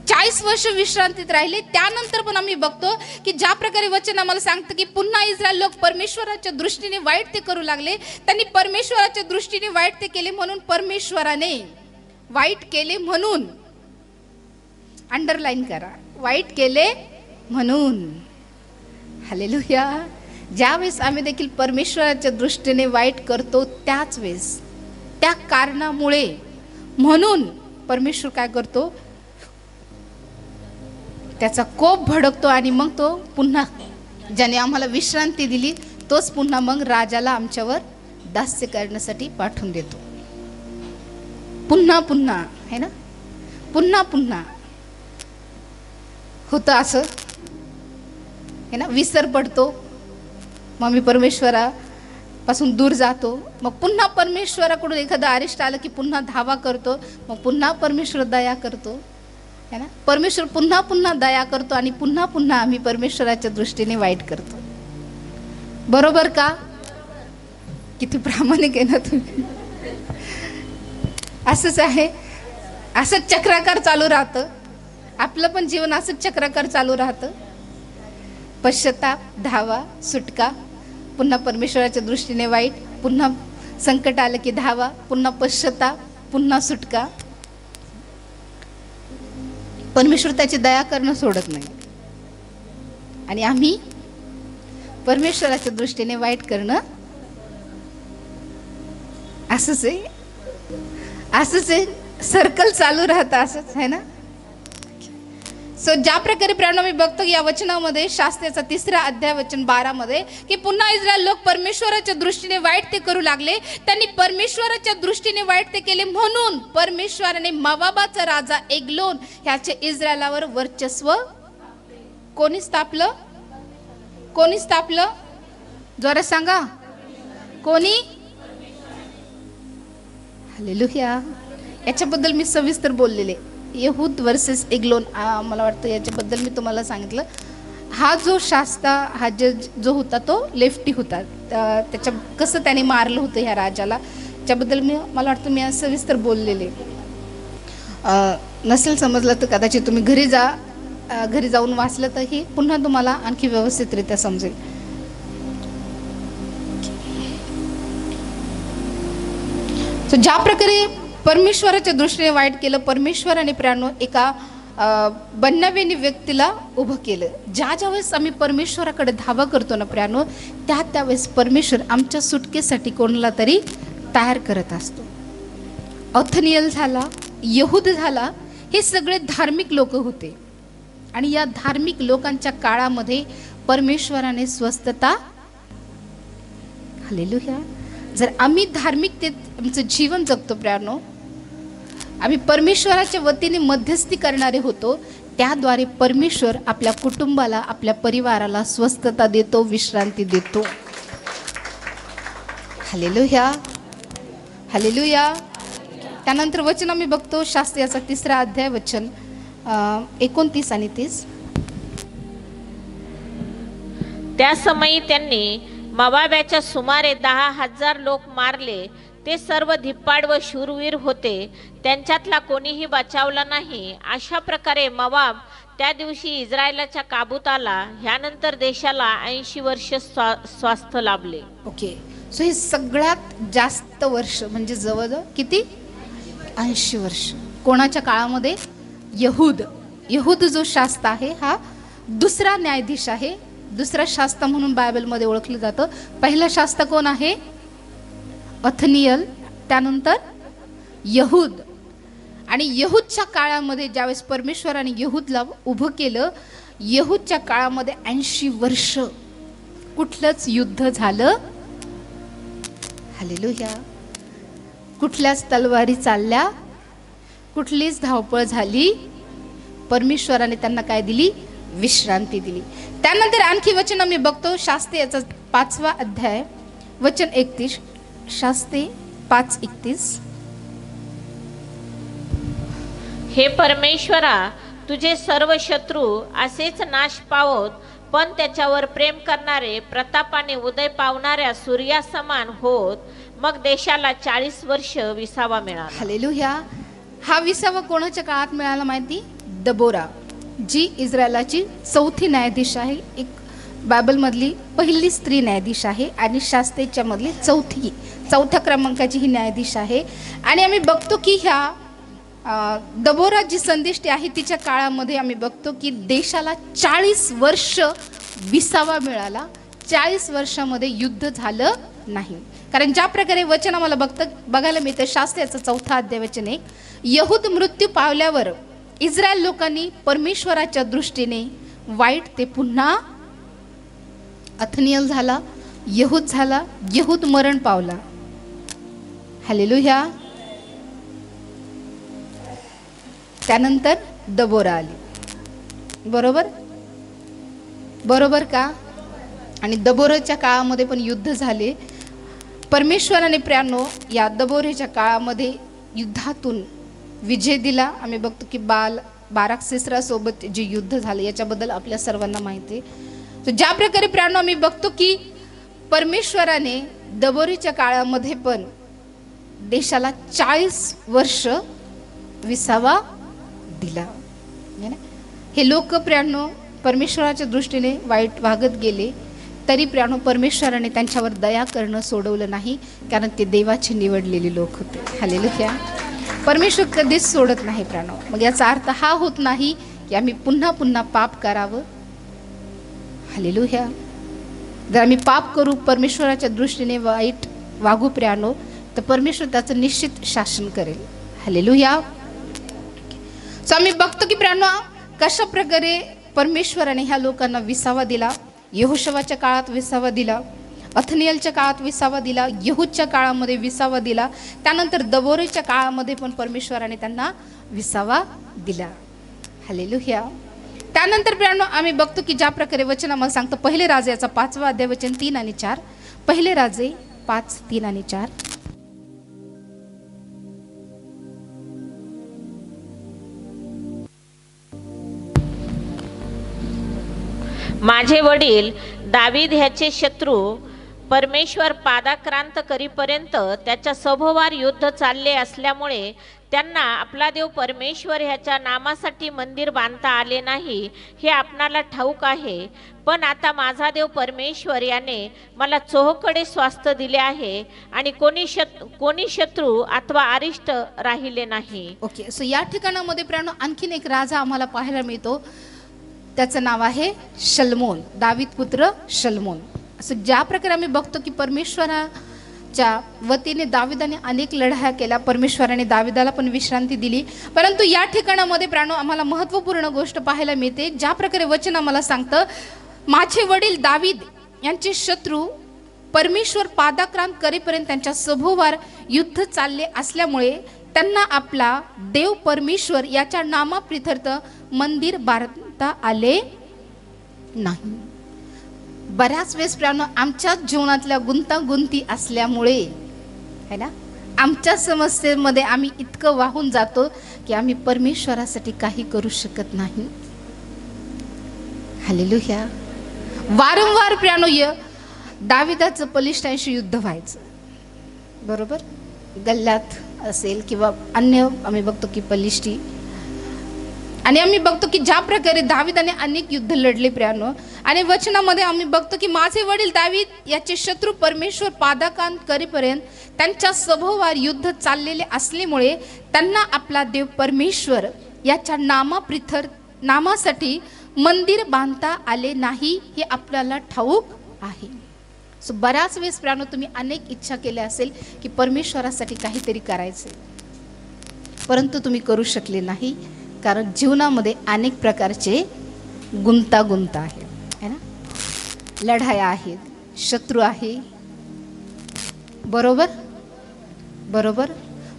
40 वर्ष विश्रांतीत राहिले. त्यानंतर पण आम्ही बघतो की ज्या प्रकारे वचन आम्हाला सांगतं की पुन्हा इस्रायल लोक परमेश्वराच्या दृष्टीने वाईट ते करू लागले. त्यांनी परमेश्वराच्या दृष्टीने वाईट ते केले, म्हणून परमेश्वराने वाईट केले म्हणून, अंडरलाईन करा, वाईट केले म्हणून. हालेलुया. ज्यावेळेस आम्ही देखील परमेश्वराच्या दृष्टीने वाईट करतो, त्याच वेळेस त्या कारणामुळे म्हणून परमेश्वर काय करतो, त्याचा कोप भडकतो आणि मग तो पुन्हा ज्याने आम्हाला विश्रांती दिली तोच पुन्हा मग राजाला आमच्यावर दास्य करण्यासाठी पाठवून देतो. पुन्हा है ना, पुन्हा होतं असं है ना. विसर पडतो, मग मी परमेश्वरापासून दूर जातो, मग पुन्हा परमेश्वराकडून एखादं अरिष्ट आलं की पुन्हा धावा करतो, मग पुन्हा परमेश्वर दया करतो है ना. परमेश्वर पुन्हा दया करतो आणि पुन्हा आम्ही परमेश्वराच्या दृष्टीने वाईट करतो. बरोबर का? किती प्रामाणिक आहे ना तुम्ही. असंच आहे, असंच चक्राकार चालू राहतं. आपलं पण जीवन असंच चक्राकार चालू राहतं. पश्चाताप, धावा, सुटका, पुन्हा परमेश्वराच्या दृष्टीने वाईट, पुन्हा संकट आलं की धावा, पुन्हा पश्चाताप, पुन्हा सुटका. परमेश्वर त्याची दया करणं सोडत नाही आणि आम्ही परमेश्वराच्या दृष्टीने वाईट करणं असंच आहे. सर्कल चालू राहतं असंच आहे ना. सो ज्या प्रकारे प्राण मी बघतो या वचनामध्ये, शास्त्राचा 3रा अध्याय वचन 12 मध्ये, की पुन्हा इस्रायल लोक परमेश्वराच्या दृष्टीने वाईट ते करू लागले. त्यांनी परमेश्वराच्या दृष्टीने वाईट ते केले, म्हणून परमेश्वराने मोवाबाचा राजा एग्लोन ह्याचे इस्रायलावर वर्चस्व कोणी स्थापलं? जोरात सांगा, कोणी? हालेलुया. याच्याबद्दल मी सविस्तर बोललेले, यहूद वर्सेस एग्लोन. मला वाटतं याच्याबद्दल मी तुम्हाला सांगितलं. हा जो शास्ता, हा जो होता तो लेफ्टी होता. त्याच्या कसं त्याने मारलं होतं ह्या राजाला, त्याच्याबद्दल मला वाटतं मी आज सविस्तर बोललेले. नसेल समजलं तर कदाचित तुम्ही घरी जाऊन वाचलं तर ही पुन्हा तुम्हाला आणखी व्यवस्थितरित्या समजेल. सो ज्या प्रकारे परमेश्वराच्या दृष्टीने वाईट केलं, परमेश्वराने प्राणो एका बननवेनी व्यक्तीला उभं केलं. ज्या वेळेस आम्ही परमेश्वराकडे धावा करतो ना प्राणो, त्यावेळेस परमेश्वर आमच्या सुटकेसाठी कोणाला तरी तयार करत असतो. ऑथनियल झाला, यहूद झाला, हे सगळे धार्मिक लोक होते आणि या धार्मिक लोकांच्या काळामध्ये परमेश्वराने स्वस्थता. हालेलुया. जर आम्ही धार्मिकतेत आमचं जीवन जगतो प्राणो, आम्ही परमेश्वराच्या वतीने मध्यस्थी करणारे होतो, त्याद्वारे परमेश्वर आपल्या कुटुंबाला, आपल्या परिवाराला स्वस्थता देतो, विश्रांती देतो. Hallelujah, hallelujah. त्यानंतर वचन आम्ही बघतो, शास्त्राचा 3रा अध्याय वचन 29 आणि 30. त्या समयी त्यांनी मोवाबाच्या सुमारे 10,000 लोक मारले. ते सर्व धिप्पाड व शूरवीर होते, त्यांच्यातला कोणीही बचावला नाही. अशा प्रकारे मोवाब त्या दिवशी इस्रायलाच्या काबूत आला. ह्यानंतर देशाला 80 वर्ष स्वास्थ्य लाभले. ओके. सो हे सगळ्यात जास्त वर्ष म्हणजे जवळजवळ किती? 80 वर्ष. कोणाच्या काळामध्ये? यहूद. यहूद जो शास्त्र आहे हा दुसरा न्यायाधीश आहे. दुसरा शास्त्र म्हणून बायबलमध्ये ओळखलं जातं. पहिला शास्त्र कोण आहे? अथनियल, त्यानंतर यहूद. आणि यहूदच्या काळामध्ये ज्यावेळेस परमेश्वराने यहूदला उभं केलं, यहूदच्या काळामध्ये 80 वर्ष कुठलंच युद्ध झालं. हालेलुया. कुठल्याच तलवारी चालल्या, कुठलीच धावपळ झाली. परमेश्वराने त्यांना काय दिली? विश्रांती दिली. त्यानंतर आणखी वचन आम्ही बघतो. शास्त्री याचा 5वा अध्याय वचन 31. शास्त्री 5:31. हे परमेश्वरा, तुझे सर्व शत्रू असेच नाश पावत, पण त्याच्यावर प्रेम करणारे प्रतापाने उदय पावणाऱ्या सूर्यासमान होत, मग देशाला 40 वर्ष विसावा मिळाला. हालेलुया. हा विसावा कोणाच्या काळात मिळाला माहिती? दबोरा, जी इस्रायलाची चौथी न्यायाधीश आहे. एक बायबलमधली पहिली स्त्री न्यायाधीश आहे आणि शास्त्रेच्या मधली चौथ्या क्रमांकाची ही न्यायाधीश आहे. आणि आम्ही बघतो की ह्या दबोरा जी संदिष्टी आहे तिच्या काळामध्ये आम्ही बघतो की देशाला 40 वर्ष विसावा मिळाला. 40 वर्षामध्ये युद्ध झालं नाही. कारण ज्या प्रकारे वचन आम्हाला बघायला मिळतं, शास्त्राचं 4 अध्याय वचन 1. यहूद मृत्यू पावल्यावर इस्रायल लोकांनी परमेश्वराच्या दृष्टीने वाईट ते पुन्हा अथनियल झाला, यहूद झाला. यहूद मरण पावला. हालेलुया. त्यानंतर दबोरा आली. बरोबर का? आणि दबोराच्या काळामध्ये पण युद्ध झाले. परमेश्वराने प्रियांनो या दबोरेच्या काळामध्ये युद्धातून विजय दिला. आम्ही बघतो की बाराक सिसरा सोबत जे युद्ध झाले याच्याबद्दल आपल्या सर्वांना माहिती आहे. तर ज्या प्रकारे प्रियांनो आम्ही बघतो की परमेश्वराने दबोरीच्या काळामध्ये पण देशाला 40 वर्ष विसावा दिला. हे लोक प्रियांनो परमेश्वराच्या दृष्टीने वाईट वागत गेले, तरी प्रियांनो परमेश्वराने त्यांच्यावर दया करणं सोडवलं नाही, कारण ते देवाचे निवडलेले लोक होते. हालेलुया. परमेश्वर कधीच सोडत नाही प्रियांनो. मग याचा अर्थ हा होत नाही की आम्ही पुन्हा पुन्हा पाप करावं. हालेलुया. जर आम्ही पाप करू, परमेश्वराच्या दृष्टीने वाईट वागू प्रियांनो, तर परमेश्वर त्याचं निश्चित शासन करेल. हालेलुया. सो आम्ही बघतो की प्रियांनो कशा प्रकारे परमेश्वराने ह्या लोकांना विसावा दिला. यहोशवाच्या काळात विसावा दिला, अथनियलच्या काळात विसावा दिला, यहूदच्या काळामध्ये विसावा दिला. त्यानंतर दबोरेच्या काळामध्ये पण परमेश्वराने त्यांना विसावा दिला. हालेलुया. त्यानंतर प्रियांनो आम्ही बघतो की ज्या प्रकारे वचन आम्हाला सांगतं, पहिले राजे याचा 5वा अध्याय वचन 3 आणि 4. पहिले राजे 5, 3 आणि 4. माझे वडील दावीद ह्याचे शत्रू परमेश्वर पादाक्रांत करीपर्यंत त्याच्या सभोवार युद्ध चालले असल्यामुळे त्यांना आपला देव परमेश्वर ह्याच्या नामासाठी मंदिर बांधता आले नाही, हे आपणाला ठाऊक आहे. पण आता माझा देव परमेश्वर याने मला चोहोकडे स्वास्थ्य दिले आहे आणि कोणी शत्रू अथवा अरिष्ट राहिले नाही. ओके. सो या ठिकाणामध्ये प्रियांनो आणखीन एक राजा आम्हाला पाहायला मिळतो. त्याचं नाव आहे शलमोन, दावीद पुत्र शलमोन. असं ज्या प्रकारे आम्ही बघतो की परमेश्वराच्या वतीने दाविदाने अनेक लढाया केल्या, परमेश्वराने दाविदाला पण विश्रांती दिली. परंतु या ठिकाणामध्ये प्रियांनो आम्हाला महत्त्वपूर्ण गोष्ट पाहायला मिळते. ज्या प्रकारे वचन आम्हाला सांगतं, माझे वडील दावीद यांचे शत्रू परमेश्वर पादाक्रांत करेपर्यंत त्यांच्या सभोवार युद्ध चालले असल्यामुळे त्यांना आपला देव परमेश्वर याच्या नामाप्रित्यर्थ मंदिर बांधता आले नाही. बऱ्याच वेळेस प्रियांनो आमच्या जीवनातल्या गुंतागुंती असल्यामुळे है ना, आमच्या समस्येमध्ये आम्ही इतकं वाहून जातो की आम्ही परमेश्वरासाठी काही करू शकत नाही. हालेलुया. वारंवार प्रियांनो दाविदाचं पलिष्ठांशी युद्ध व्हायचं. बरोबर. गल्ल्यात असेल किंवा अन्य आम्ही बघतो की पलिष्ठी. आणि आम्ही बघतो की ज्या प्रकारे दाविदाने अनेक युद्ध लढले प्रियांनो. आणि वचनामध्ये आम्ही बघतो की माझे वडील दावीद याचे शत्रू परमेश्वर पादाक्रांत करेपर्यंत त्यांच्या सभोवार युद्ध चाललेले असल्यामुळे त्यांना आपला देव परमेश्वर याच्या नामासाठी मंदिर बांधता आले नाही हे आपल्याला ठाऊक आहे. सो बऱ्याच वेळेस प्राणो तुम्ही अनेक इच्छा केल्या असेल की परमेश्वरासाठी काहीतरी करायचे, परंतु तुम्ही करू शकले नाही, कारण जीवनामध्ये अनेक प्रकारचे गुंतागुंत आहे ना, लढाया आहेत, शत्रू आहे, बरोबर बरोबर.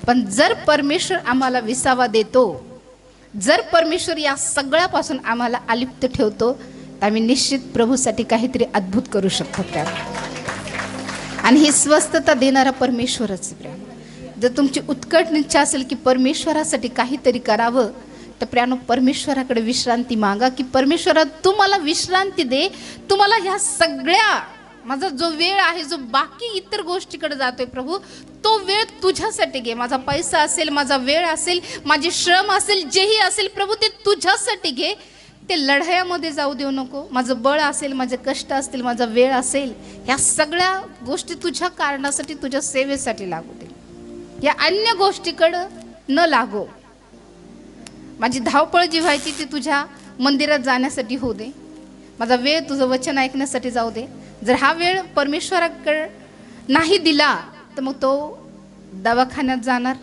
पण जर परमेश्वर आम्हाला विसावा देतो, जर परमेश्वर या सगळ्यापासून आम्हाला अलिप्त ठेवतो, तर आम्ही निश्चित प्रभूसाठी काहीतरी अद्भुत करू शकतो प्रेम. आणि ही स्वस्थता देणारा परमेश्वरच प्रेम. जर तुमची उत्कट इच्छा असेल की परमेश्वरासाठी काहीतरी करावं, तर प्रियानो परमेश्वराकडे विश्रांती मागा की परमेश्वरा तू मला विश्रांती दे. तुम्हाला ह्या सगळ्या माझा जो वेळ आहे, जो बाकी इतर गोष्टीकडे जातोय प्रभू, तो वेळ तुझ्यासाठी घे. माझा पैसा असेल, माझा वेळ असेल, माझे श्रम असेल, जेही असेल प्रभू ते तुझ्यासाठी घे. ते लढायामध्ये जाऊ देऊ नको. माझं बळ असेल, माझे कष्ट असतील, माझा वेळ असेल, ह्या सगळ्या गोष्टी तुझ्या कारणासाठी, तुझ्या सेवेसाठी लागू दे. या अन्य गोष्टीकडं न लागो. माझी धावपळ जी व्हायची ती तुझ्या मंदिरात जाण्यासाठी होऊ दे. माझा वेळ तुझं वचन ऐकण्यासाठी जाऊ दे. जर हा वेळ परमेश्वराकडे नाही दिला तर मग तो दवाखान्यात जाणार.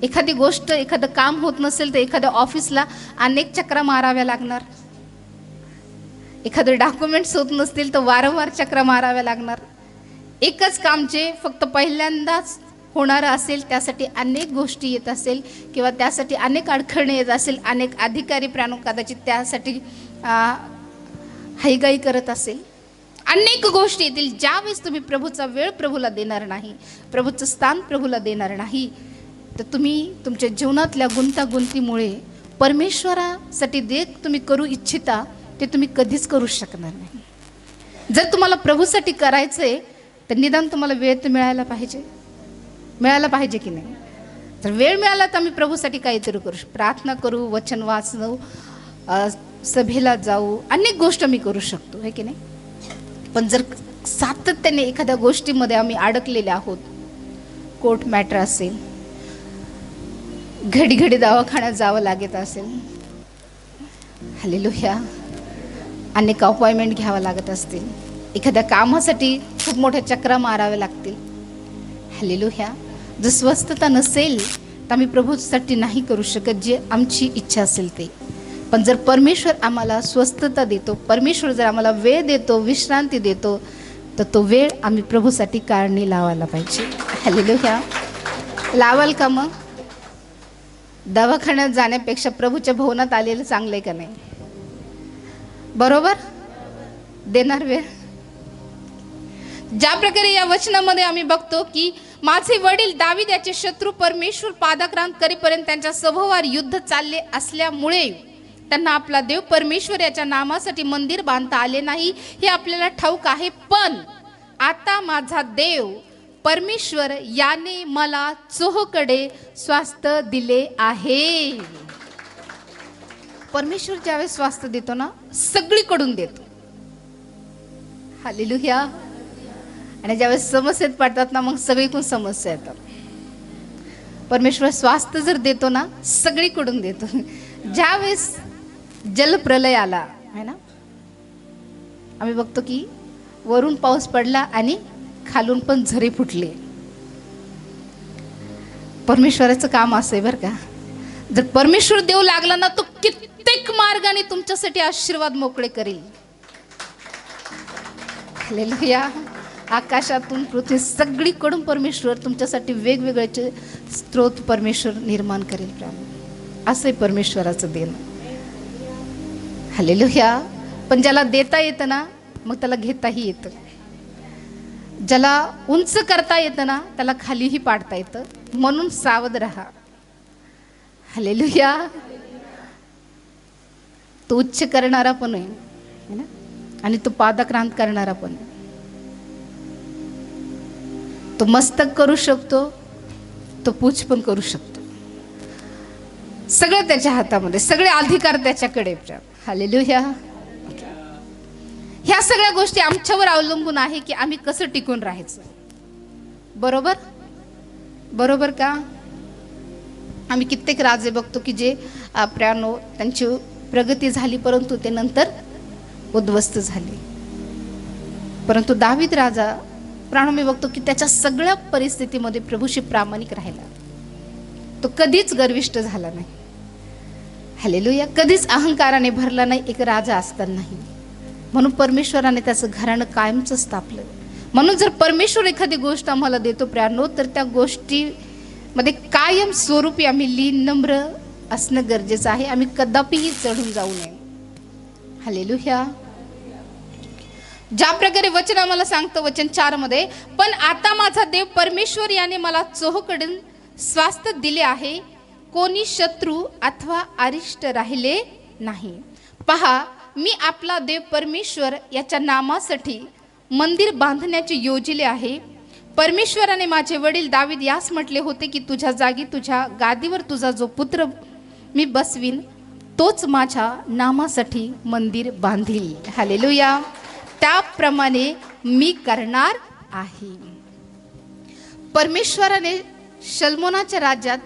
एखादी गोष्ट, एखादं काम होत नसेल तर एखाद्या ऑफिसला अनेक चक्रा माराव्या लागणार. एखादं डॉक्युमेंट्स होत नसतील तर वारंवार चक्रा माराव्या लागणार. एकच काम जे फक्त पहिल्यांदाच होणारं असेल त्यासाठी अनेक गोष्टी येत असेल किंवा त्यासाठी अनेक अडखळणे येत असेल, अनेक अधिकारी प्राणू कदाचित त्यासाठी हैगाई करत असेल, अनेक गोष्टी येतील. ज्यावेळेस तुम्ही प्रभूचा वेळ प्रभूला देणार नाही, प्रभूचं स्थान प्रभूला देणार नाही, तर तुम्ही तुमच्या जीवनातल्या गुंतागुंतीमुळे परमेश्वरासाठी जे तुम्ही करू इच्छिता ते तुम्ही कधीच करू शकणार नाही. जर तुम्हाला प्रभूसाठी करायचं आहे तर निदान तुम्हाला वेळ तर मिळायला पाहिजे की नाही. तर वेळ मिळाला तर आम्ही प्रभूसाठी काहीतरी करू, प्रार्थना करू, वचन वाचू, सभेला जाऊ, अनेक गोष्ट मी करू शकतो, हे की नाही. पण जर सातत्याने एखाद्या गोष्टीमध्ये आम्ही अडकलेले आहोत, कोर्ट मॅटर असेल, घडी घडी दवाखान्यात जावं लागत असेल, हालेलुया, अनेक अपॉइंटमेंट घ्यावं लागत असतील, एखाद्या कामासाठी खूप मोठ्या चक्रा माराव्या लागतील, हालेलुया, जर स्वस्थता नसेल तर आम्ही प्रभूसाठी नाही करू शकत जे आमची इच्छा असेल ते. पण जर परमेश्वर आम्हाला स्वस्थता देतो, परमेश्वर जर आम्हाला वेळ देतो, विश्रांती देतो, तर तो वेळ आम्ही प्रभूसाठी कारणी लावायला पाहिजे. हालेलुया. लावाल का मग? दवाखान्यात जाण्यापेक्षा प्रभूच्या भवनात आलेलं चांगलं आहे का नाही? बरोबर? देणार वेळ. ज्या प्रकारे या वचनामध्ये आम्ही बघतो की माझे वडील दावीद याचे शत्रू परमेश्वर पादाक्रांत करीपर्यंत त्यांच्या सभोवार युद्ध चालले असल्यामुळे त्यांना आपला देव परमेश्वर याच्या नामासाठी मंदिर बांधता आले नाही हे आपल्याला ठाऊक आहे. पण आता माझा देव परमेश्वर याने मला चोहोकडे स्वास्थ्य दिले आहे. परमेश्वर ज्यावेळेस स्वास्थ्य देतो ना, सगळीकडून देतो. हालेलुया. आणि ज्यावेळेस समस्येत पडतात ना, मग सगळीकडून समस्या येतात. परमेश्वर स्वास्थ्य जर देतो ना, सगळीकडून देतो. ज्यावेळेस जलप्रलय आला आहे ना, आम्ही बघतो की वरून पाऊस पडला आणि खालून पण झरे फुटले. परमेश्वराचं काम असं आहे बरं का. जर परमेश्वर देऊ लागला ना, तो कित्येक मार्गाने तुमच्यासाठी आशीर्वाद मोकळे करेल. हालेलुया. आकाशातून पृथ्वी सगळीकडून परमेश्वर तुमच्यासाठी वेगवेगळ्याचे स्त्रोत परमेश्वर निर्माण करेल. असं आहे परमेश्वराचं देणं. हालेलुया. पण ज्याला देता येतं ना, मग त्याला घेताही येतं. ज्याला उंच करता येतं ना, त्याला खालीही पाडता येतं. म्हणून सावध राहा. हालेलुया. तो उच्च करणारा पण आहे ना, आणि तो पादाक्रांत करणारा पण आहे. तो मस्तक करू शकतो, तो पूछ पण करू शकतो. सगळं त्याच्या हातामध्ये, सगळे अधिकार त्याच्याकडे. हालेलुया. ह्या सगळ्या गोष्टी आमच्यावर अवलंबून आहे की आम्ही कसं टिकून राहायचं. बरोबर? बरोबर का? आम्ही कित्येक राजे बघतो की जे प्रियानो त्यांची प्रगती झाली, परंतु ते नंतर उद्ध्वस्त झाले. परंतु दावीद राजा प्रियानो मी बघतो की त्याच्या सगळ्या परिस्थितीमध्ये प्रभूशी प्रामाणिक राहिला. तो कधीच गर्विष्ठ झाला नाही. हालेलुया. कधीच अहंकाराने भरला नाही एक राजा असतानाही. म्हणून परमेश्वराने त्याचं घराणं कायमचं स्थापलं. म्हणून जर परमेश्वर एखादी गोष्ट आम्हाला देतो प्रियानो, तर त्या गोष्टीमध्ये कायम स्वरूपी आम्ही लीन नम्र असणं गरजेचं आहे. आम्ही कदापिही चढून जाऊ नये. हालेलुया. ज्या प्रकारे वचन आम्हाला सांगतं वचन 4 मध्ये, पण आता माझा देव परमेश्वर याने मला चोहोकडून स्वास्थ्य दिले आहे, कोणी शत्रू अथवा अरिष्ट राहिले नाही. पहा, मी आपला देव परमेश्वर याच्या नामासाठी मंदिर बांधण्याचे योजिले आहे. परमेश्वराने माझे वडील दावीद यास म्हटले होते की तुझ्या जागी तुझ्या गादीवर तुझा जो पुत्र मी बसवीन तोच माझ्या नामासाठी मंदिर बांधील. हालेलुया. त्याप्रमाणे मी करणार आहे. परमेश्वराने शल्मोनाच्या राज्यात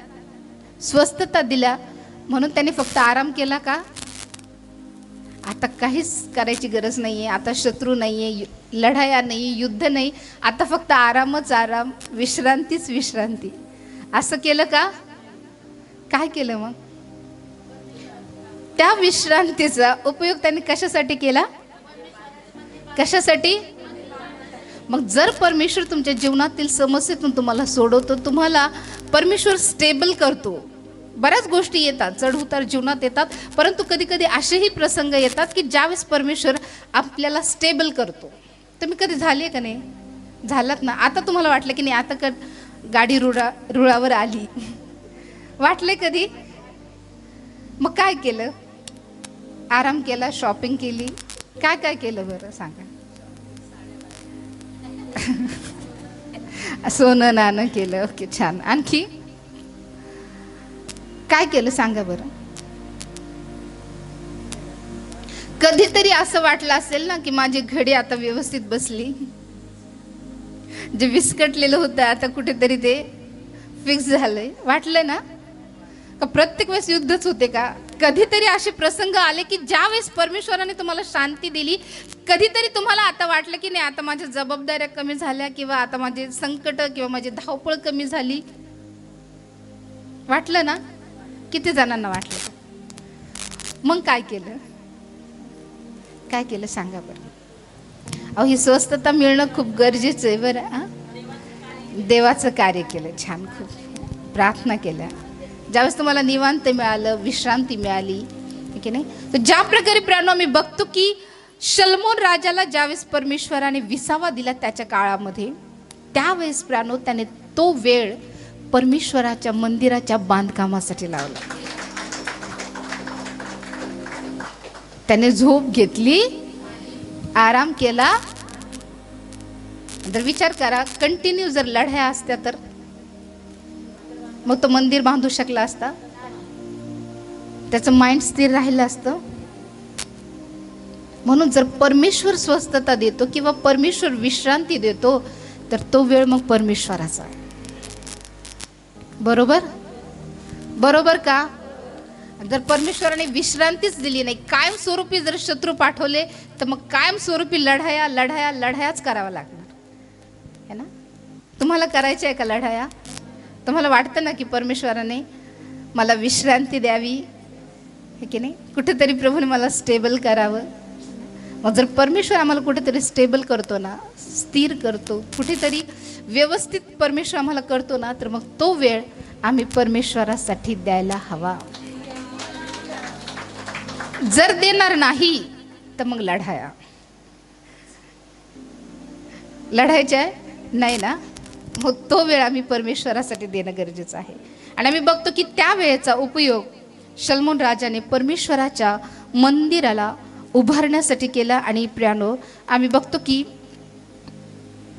स्वस्थता दिल्या म्हणून त्याने फक्त आराम केला का? आता काहीच करायची गरज नाहीये. आता शत्रू नाहीये, लढाया नाही, युद्ध नाही. आता फक्त आरामच आराम, विश्रांतीच विश्रांती. असं केलं का? काय केलं मग? त्या विश्रांतीचा उपयोग त्यांनी कशासाठी केला? कशासाठी? मग जर परमेश्वर तुमच्या जीवनातील समस्येतून तुम्हाला सोडवतो, तुम्हाला परमेश्वर स्टेबल करतो. बऱ्याच गोष्टी येतात, चढउतार जीवनात येतात, परंतु कधी कधी असेही प्रसंग येतात की ज्यावेळेस परमेश्वर आपल्याला स्टेबल करतो. तुम्ही कधी झाले का नाही? झालात ना. आता तुम्हाला वाटलं की नाही आता गाडी रुळावर आली, वाटले कधी? मग काय केलं? आराम केला, शॉपिंग केली, काय काय केलं बरं सांगा? सोनं नाणं केलं. ओके, छान. आणखी काय केलं सांगा बरं? कधीतरी असं वाटलं असेल ना की माझी घडी आता व्यवस्थित बसली, जे विस्कटलेलं होतं आता कुठेतरी ते फिक्स झालंय, वाटलंय ना? का प्रत्येक वेळेस युद्धच होते का? कधीतरी असे प्रसंग आले की ज्या वेळेस परमेश्वराने तुम्हाला शांती दिली, कधीतरी तुम्हाला आता वाटलं की नाही आता माझ्या जबाबदाऱ्या कमी झाल्या, किंवा आता माझे संकट किंवा माझी धावपळ कमी झाली, वाटलं ना? किती जणांना वाटलं? मग काय केलं? काय केलं सांगा बरं? अहो, ही स्वस्थता मिळणं खूप गरजेचं आहे बरं. देवाचं कार्य केलं, छान. खूप प्रार्थना केल्या. ज्यावेळेस तुम्हाला निवांत मिळालं, विश्रांती मिळाली, की नाही? तर ज्या प्रकारे प्रियानो आम्ही बघतो की शल्मोन राजाला ज्यावेळेस परमेश्वराने विसावा दिला त्याच्या काळामध्ये, त्यावेळेस प्रियानो त्याने तो वेळ परमेश्वराच्या मंदिराच्या बांधकामासाठी लावला. त्याने झोप घेतली, आराम केला. तर विचार करा, कंटिन्यू जर लढाया असत्या तर मग तो मंदिर बांधू शकला असता? त्याचं माइंड स्थिर राहिलं असतं. म्हणून जर परमेश्वर स्वस्थता देतो किंवा परमेश्वर विश्रांती देतो, तर तो वेळ मग परमेश्वराचा. बरोबर? बरोबर का? जर परमेश्वराने विश्रांतीच दिली नाही, कायमस्वरूपी जर शत्रू पाठवले, तर मग कायमस्वरूपी लढायाच करावा लागणार है ना? तुम्हाला करायच्या आहे का लढाया? तुम्हाला वाटतं ना की परमेश्वराने मला विश्रांती द्यावी, हे की नाही? कुठेतरी प्रभूने मला स्टेबल करावं. मग जर परमेश्वर आम्हाला कुठेतरी स्टेबल करतो ना, स्थिर करतो, कुठेतरी व्यवस्थित परमेश्वर आम्हाला करतो ना, तर मग तो वेळ आम्ही परमेश्वरासाठी द्यायला हवा. जर देणार नाही तर मग लढायच्या नाही ना, मग तो वेळ आम्ही परमेश्वरासाठी देणं गरजेचं आहे. आणि आम्ही बघतो की त्या वेळेचा उपयोग शल्मोन राजाने परमेश्वराच्या मंदिराला उभारण्यासाठी केला. आणि प्रियानो आम्ही बघतो की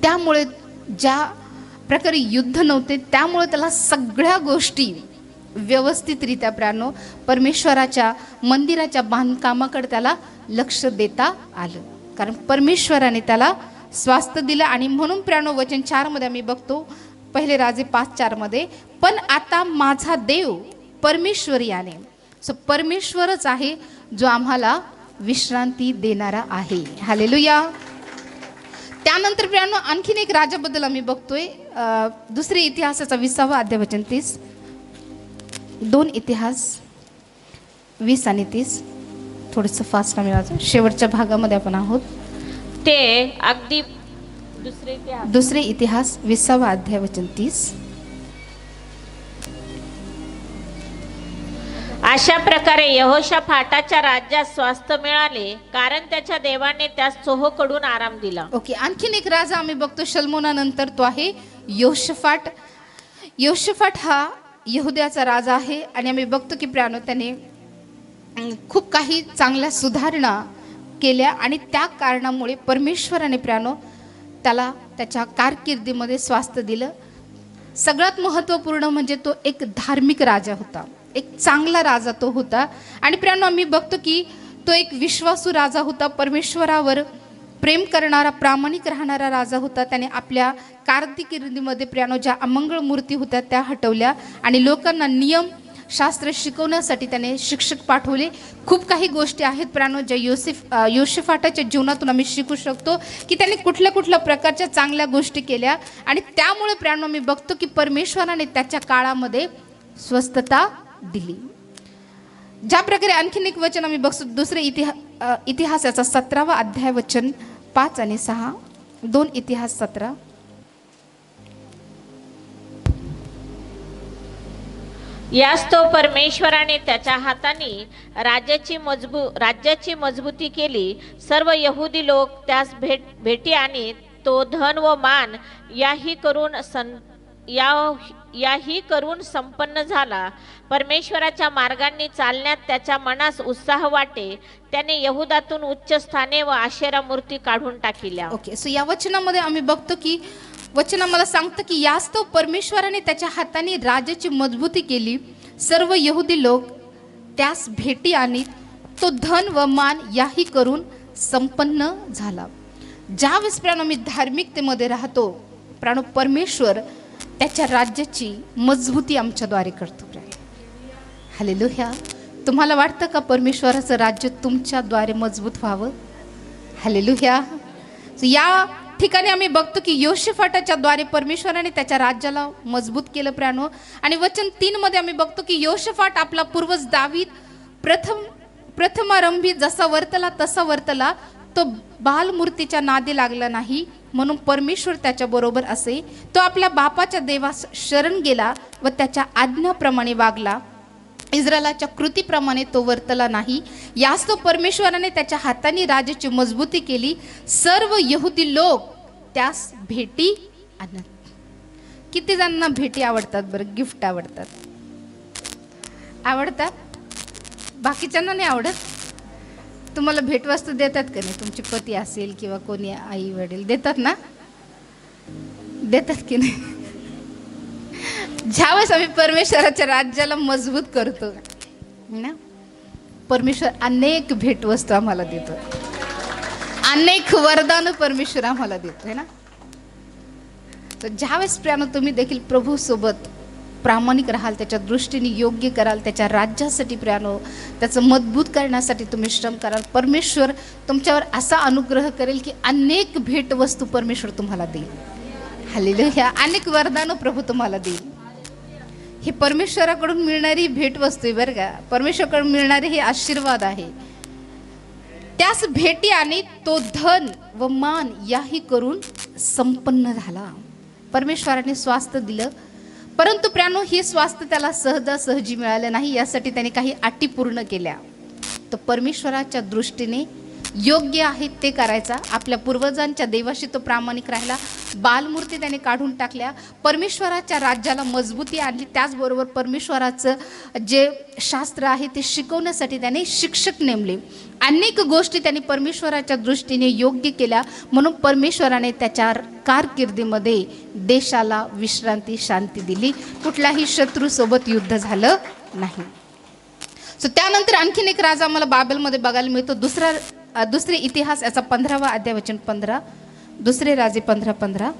त्यामुळे ज्या प्रकारे युद्ध नव्हते, त्यामुळे त्याला सगळ्या गोष्टी व्यवस्थितरित्या प्रियानो परमेश्वराच्या मंदिराच्या बांधकामाकडे त्याला लक्ष देता आलं, कारण परमेश्वराने त्याला स्वास्थ्य दिलं. आणि म्हणून प्रियानो वचन 4 मध्ये आम्ही बघतो पहिले राजे 5:4 मध्ये, पण आता माझा देव परमेश्वर याने. सो परमेश्वरच आहे जो आम्हाला विश्रांती देणारा आहे. हालेलुया. त्यानंतर प्रियानो आणखीन एक राजाबद्दल आम्ही बघतोय. दुसरे इतिहासाचा 20वा अध्याय वचन 30. 2 इतिहास 20 आणि 30. थोडंसं फास्ट आम्ही वाचू, शेवटच्या भागामध्ये आपण आहोत. ते अगदी दुसरे इतिहास 20वा अध्याय वचन 30. अशा प्रकारे यहोशाफाटाच्या राज्यात स्वास्थ्य मिळाले, कारण त्याच्या देवाने त्यास चोहोकडून आराम दिला. ओके, आणखीन एक राजा आम्ही बघतो शल्मोनानंतर, तो आहे योशफाट. योशफाट हा यहुद्याचा राजा आहे आणि आम्ही बघतो की प्रियानो त्याने खूप काही चांगल्या सुधारणा केल्या आणि त्या कारणामुळे परमेश्वराने प्रियानो त्याला त्याच्या कारकिर्दीमध्ये स्वास्थ्य दिलं. सगळ्यात महत्त्वपूर्ण म्हणजे तो एक धार्मिक राजा होता, एक चांगला राजा तो होता. आणि प्रियानो आम्ही बघतो की तो एक विश्वासू राजा होता, परमेश्वरावर प्रेम करणारा, प्रामाणिक राहणारा राजा होता. त्याने आपल्या कारकिर्दीमध्ये प्रियानो ज्या अमंगळ मूर्ती होत्या त्या हटवल्या आणि लोकांना नियम शास्त्र शिकवण्यासाठी त्याने शिक्षक पाठवले. खूप काही गोष्टी आहेत प्रियानो ज्या योशफाटाच्या जीवनातून आम्ही शिकू शकतो की त्याने कुठल्या प्रकारच्या चांगल्या गोष्टी केल्या आणि त्यामुळे प्रियानो आम्ही बघतो की परमेश्वराने त्याच्या काळामध्ये स्वस्थता दिली. ज्या प्रकारे आणखीन एक वचन आम्ही बघतो दुसरे इतिहासाचा 17वा अध्याय वचन 5 आणि 6. 2 इतिहास 17. यास तो परमेश्वराने त्याच्या हाताने राज्याची मजबूती केली. सर्व यहुदी लोक त्यास भेटी आणि तो धन व मान याही करून संपन्न झाला. परमेश्वराच्या मार्गांनी चालण्यात त्याच्या मनास उत्साह वाटे. त्याने यहुदातून उच्च स्थाने व आशेरा मूर्ती काढून टाकल्या. ओके, सो या वचनामध्ये आम्ही बघतो की वचन आम्हाला सांगतं की यास्तव परमेश्वराने त्याच्या हाताने राज्याची मजबूती केली. सर्व यहुदी लोक त्यास भेटी आणि तो धन व मान याही करून संपन्न झाला. ज्यावेळेस प्राणो मी धार्मिकतेमध्ये राहतो प्राणो परमेश्वर त्याच्या राज्याची मजबूती आमच्याद्वारे करतो. हालेलुया. तुम्हाला वाटतं का परमेश्वराचं राज्य तुमच्याद्वारे मजबूत व्हावं? हालेलुया. या ठिकाणी आम्ही बघतो की योशफाटाच्या द्वारे परमेश्वराने त्याच्या राज्याला मजबूत केलं प्रियानो. आणि वचन 3 मध्ये आम्ही बघतो की योशफाट आपला पूर्वज दावीद प्रथमारंभी जसा वर्तला तसा वर्तला. तो बालमूर्तीच्या नादी लागला नाही म्हणून परमेश्वर त्याच्या बरोबर असे. तो आपल्या बापाच्या देवास शरण गेला व त्याच्या आज्ञाप्रमाणे वागला. इस्रायलाच्या कृतीप्रमाणे तो वर्तला नाही. यास तो परमेश्वराने त्याच्या हाताने राज्याची मजबूती केली. सर्व यहुदी लोक त्यास भेटी आणत. किती जणांना भेटी आवडतात बरं? गिफ्ट आवडतात? बाकीच्यांना नाही आवडत? तुम्हाला भेटवस्तू देतात का नाही? तुमचे पती असेल किंवा कोणी आई वडील देतात ना? देतात की नाही? ज्यावेळेस आम्ही परमेश्वराच्या राज्याला मजबूत करतो ना, परमेश्वर अनेक भेटवस्तू आम्हाला देतो, अनेक वरदान परमेश्वर आम्हाला देतो है ना. तर ज्यावेळेस प्रियानो तुम्ही देखील प्रभू सोबत प्रामाणिक राहाल, त्याच्या दृष्टीने योग्य कराल, त्याच्या राज्यासाठी प्रियानो त्याचं मजबूत करण्यासाठी तुम्ही श्रम कराल, परमेश्वर तुमच्यावर असा अनुग्रह करेल की अनेक भेटवस्तू परमेश्वर तुम्हाला देईल. हालेलुया. अनेक वरदान प्रभू तुम्हाला देईल. ही परमेश्वराकडून मिळणारी भेटवस्तू आहे बरं का. परमेश्वराकडून मिळणारे हे आशीर्वाद आहे. त्यास भेटी आणि तो धन व मान याही करून संपन्न झाला. परमेश्वराने स्वास्थ्य दिलं, परंतु प्रियानो हे स्वास्थ्य त्याला सहजासहजी मिळालं नाही. यासाठी त्याने काही अटी पूर्ण केल्या. तर परमेश्वराच्या दृष्टीने योग्य आहे ते करायचा. आपल्या पूर्वजांच्या देवाशी तो प्रामाणिक राहिला. बालमूर्ती त्याने काढून टाकल्या. परमेश्वराच्या राज्याला मजबूती आणली. त्याचबरोबर परमेश्वराचं जे शास्त्र आहे ते शिकवण्यासाठी त्याने शिक्षक नेमले. अनेक गोष्टी त्यांनी परमेश्वराच्या दृष्टीने योग्य केल्या. म्हणून परमेश्वराने त्याच्या कारकिर्दीमध्ये देशाला विश्रांती, शांती दिली. कुठल्याही शत्रूसोबत युद्ध झालं नाही. सो त्यानंतर आणखीन एक राजा आम्हाला बाबेलमध्ये बघायला मिळतो. दुसरे इतिहास याचा 15वा अध्याय वचन 15. दुसरे राजे 15:15.